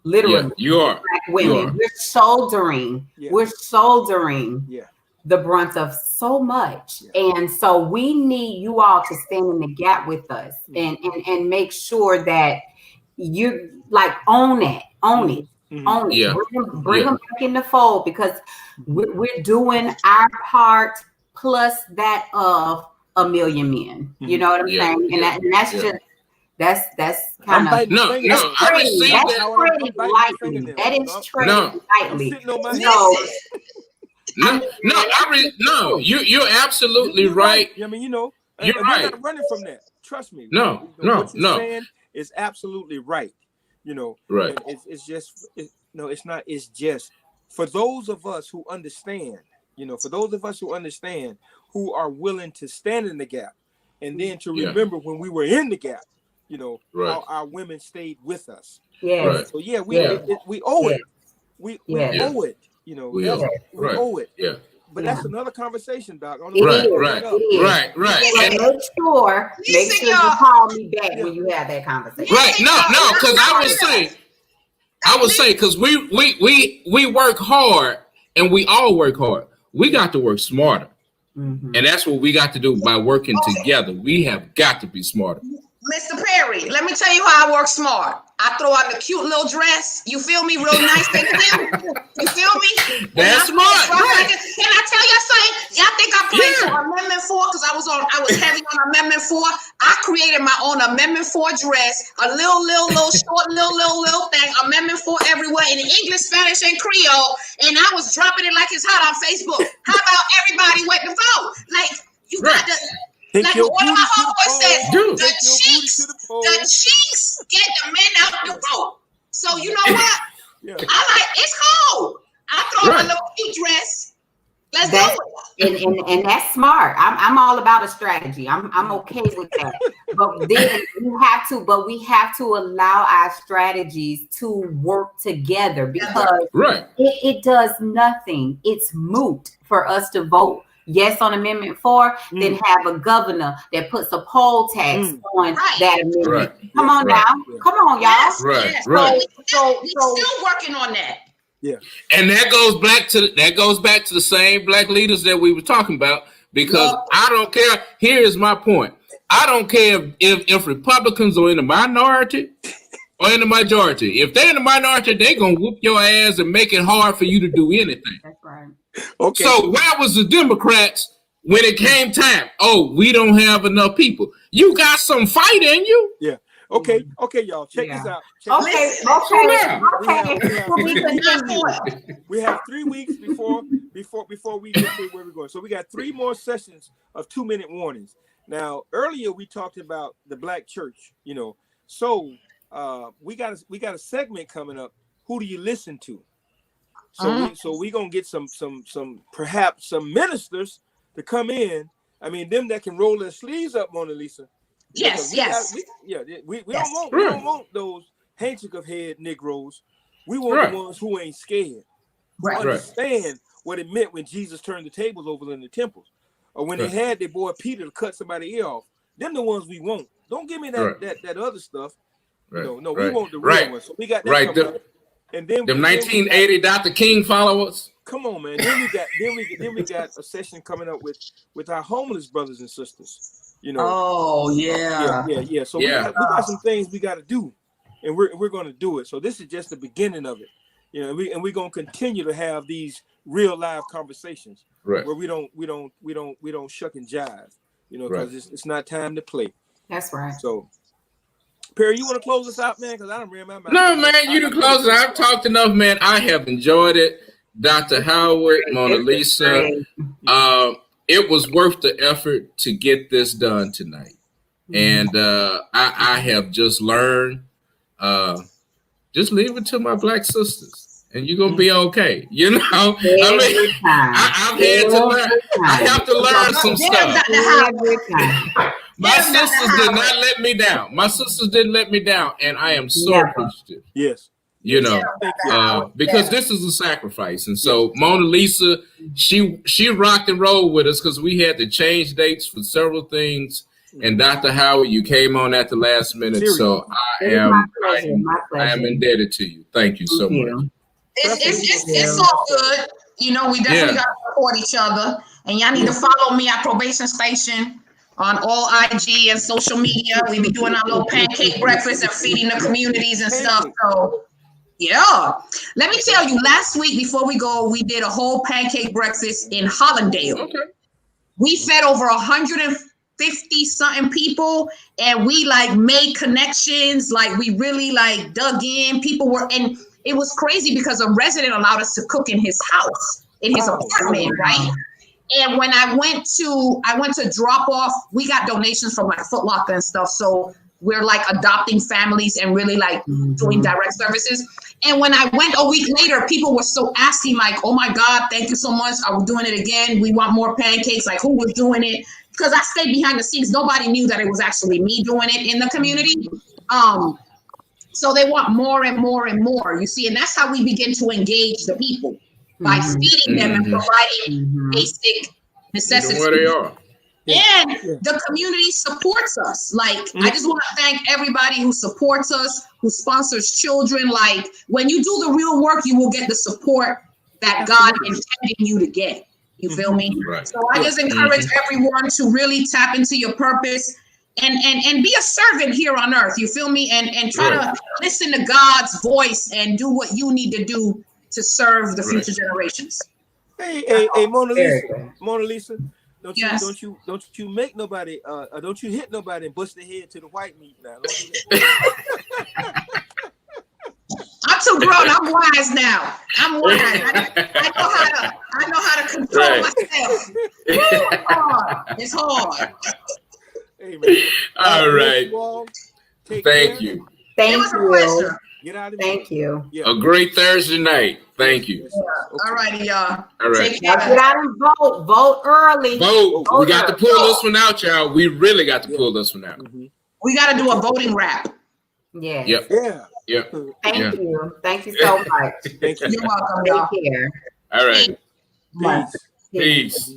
Literally. Yeah, you are. Black You women. are. We're shouldering. Yeah. We're shouldering Yeah. the brunt of so much. And so we need you all to stand in the gap with us and make sure that you like own it. Yeah. Bring them back in the fold, because we're doing our part plus that of a million men. You know what I'm saying? And that's just that's kind of No, I received that. That is trading lightly. No, you're absolutely right. I mean, You're we're right. not running from that. Trust me. No, What you're no. saying is absolutely right. Right. And it's just it's not. It's just for those of us who understand. For those of us who understand, who are willing to stand in the gap, and then to remember when we were in the gap. How our women stayed with us. Yeah. Right. So we owe it. We owe it. We owe it. Yeah. But that's another conversation, Doc. Right. And make sure you call me back when you have that conversation. Right. No, because I would say, because we work hard, and we all work hard. We got to work smarter. And that's what we got to do by working together. We have got to be smarter. Mr. Perry, let me tell you how I work smart. I throw out the cute little dress. You feel me? Real nice and cute. You feel me? That's smart. Right. Can I tell you something? Y'all think I played for Amendment 4 because I was heavy on Amendment 4. I created my own Amendment 4 dress, a little short, little thing, Amendment 4 everywhere in English, Spanish, and Creole, and I was dropping it like it's hot on Facebook. How about everybody went to vote? Like, you got to. Like one of my homeboys said, the cheeks get the men out the vote. So you know what? It's cold. I throw on a little cute dress. Let's do it. And that's smart. I'm all about a strategy. I'm okay with that. But then we have to allow our strategies to work together, because it does nothing. It's moot for us to vote yes on Amendment 4, then have a governor that puts a poll tax on that amendment. Come on now. Come on, y'all. So we're still working on that. Yeah. And that goes back to the same black leaders that we were talking about, because I don't care. Here's my point. I don't care if Republicans are in the minority or in the majority. If they're in the minority, they're going to whoop your ass and make it hard for you to do anything. That's right. Okay. So where was the Democrats when it came time? Oh, we don't have enough people. You got some fight in you. Yeah. Okay, y'all. Check this out. We have 3 weeks before we get to where we're going. So we got 3 more sessions of 2-minute warnings. Now, earlier we talked about the black church, So we got a segment coming up. Who do you listen to? So we gonna get some perhaps some ministers to come in. I mean, them that can roll their sleeves up, Mona Lisa. Yes. We don't want those handkerchief head Negroes. We want the ones who ain't scared, who understand what it meant when Jesus turned the tables over in the temples, or when they had their boy Peter to cut somebody's ear off. Them the ones we want. Don't give me that other stuff. We want the real ones. So we got that coming up. And then them 1980 Dr. King followers. Come on, man. Then we got a session coming up with our homeless brothers and sisters. You know. Oh yeah. So we got some things we got to do, and we're going to do it. So this is just the beginning of it. You know, we're going to continue to have these real live conversations where we don't shuck and jive. You know, because it's not time to play. That's right. So, Perry, you want to close us out, man? Because I don't ran my mouth. No, man, you can close it. I've talked enough, man. I have enjoyed it. Dr. Howard, Mona Lisa, it was worth the effort to get this done tonight. And I have just learned, just leave it to my black sisters. And you're gonna be okay, you know. I mean, I've had to learn. I have to learn some stuff. My sisters did not let me down. My sisters didn't let me down, and I am so appreciative. Yes, you know, because this is a sacrifice, and so Mona Lisa, she rocked and rolled with us because we had to change dates for several things. And Dr. Howard, you came on at the last minute, so I am indebted to you. Thank you so much. It's all good. You know, we definitely got to support each other. And y'all need to follow me at Probation Station on all IG and social media. We be doing our little pancake breakfast and feeding the communities and stuff. So, yeah. Let me tell you, last week before we go, we did a whole pancake breakfast in Hollandale. Okay. We fed over 150 something people, and we like made connections. Like we really like dug in. People were in. It was crazy because a resident allowed us to cook in his house, in his apartment, right? And when I went to drop off, we got donations from like Foot Locker and stuff. So we're like adopting families and really like doing direct services. And when I went a week later, people were so asking like, oh my God, thank you so much. Are we doing it again? We want more pancakes. Like who was doing it? Because I stayed behind the scenes. Nobody knew that it was actually me doing it in the community. So they want more and more and more, you see, and that's how we begin to engage the people by feeding them and providing basic necessities. Where they are. And the community supports us. Like, I just want to thank everybody who supports us, who sponsors children. Like, when you do the real work, you will get the support that God intended you to get. You feel me? Right. So I just encourage everyone to really tap into your purpose. And be a servant here on earth, you feel me? And try to listen to God's voice and do what you need to do to serve the future generations. Hey, Mona Lisa, don't you make nobody don't you hit nobody and bust their head to the white meat now. I'm too grown. I'm wise now. I'm wise. I know how to control myself. It's hard. Hey, man. All right. Thank you. Thank you. Get out of Thank you. A great Thursday night. Thank you. All righty, y'all. All right. Get out and vote. Vote early. Vote. We got to pull this one out, y'all. We really got to pull this one out. We got to do a voting wrap. Yeah. Yep. Yeah. Thank you. Thank you so much. Thank you. You're welcome, y'all. Take care. All right. Peace. Peace.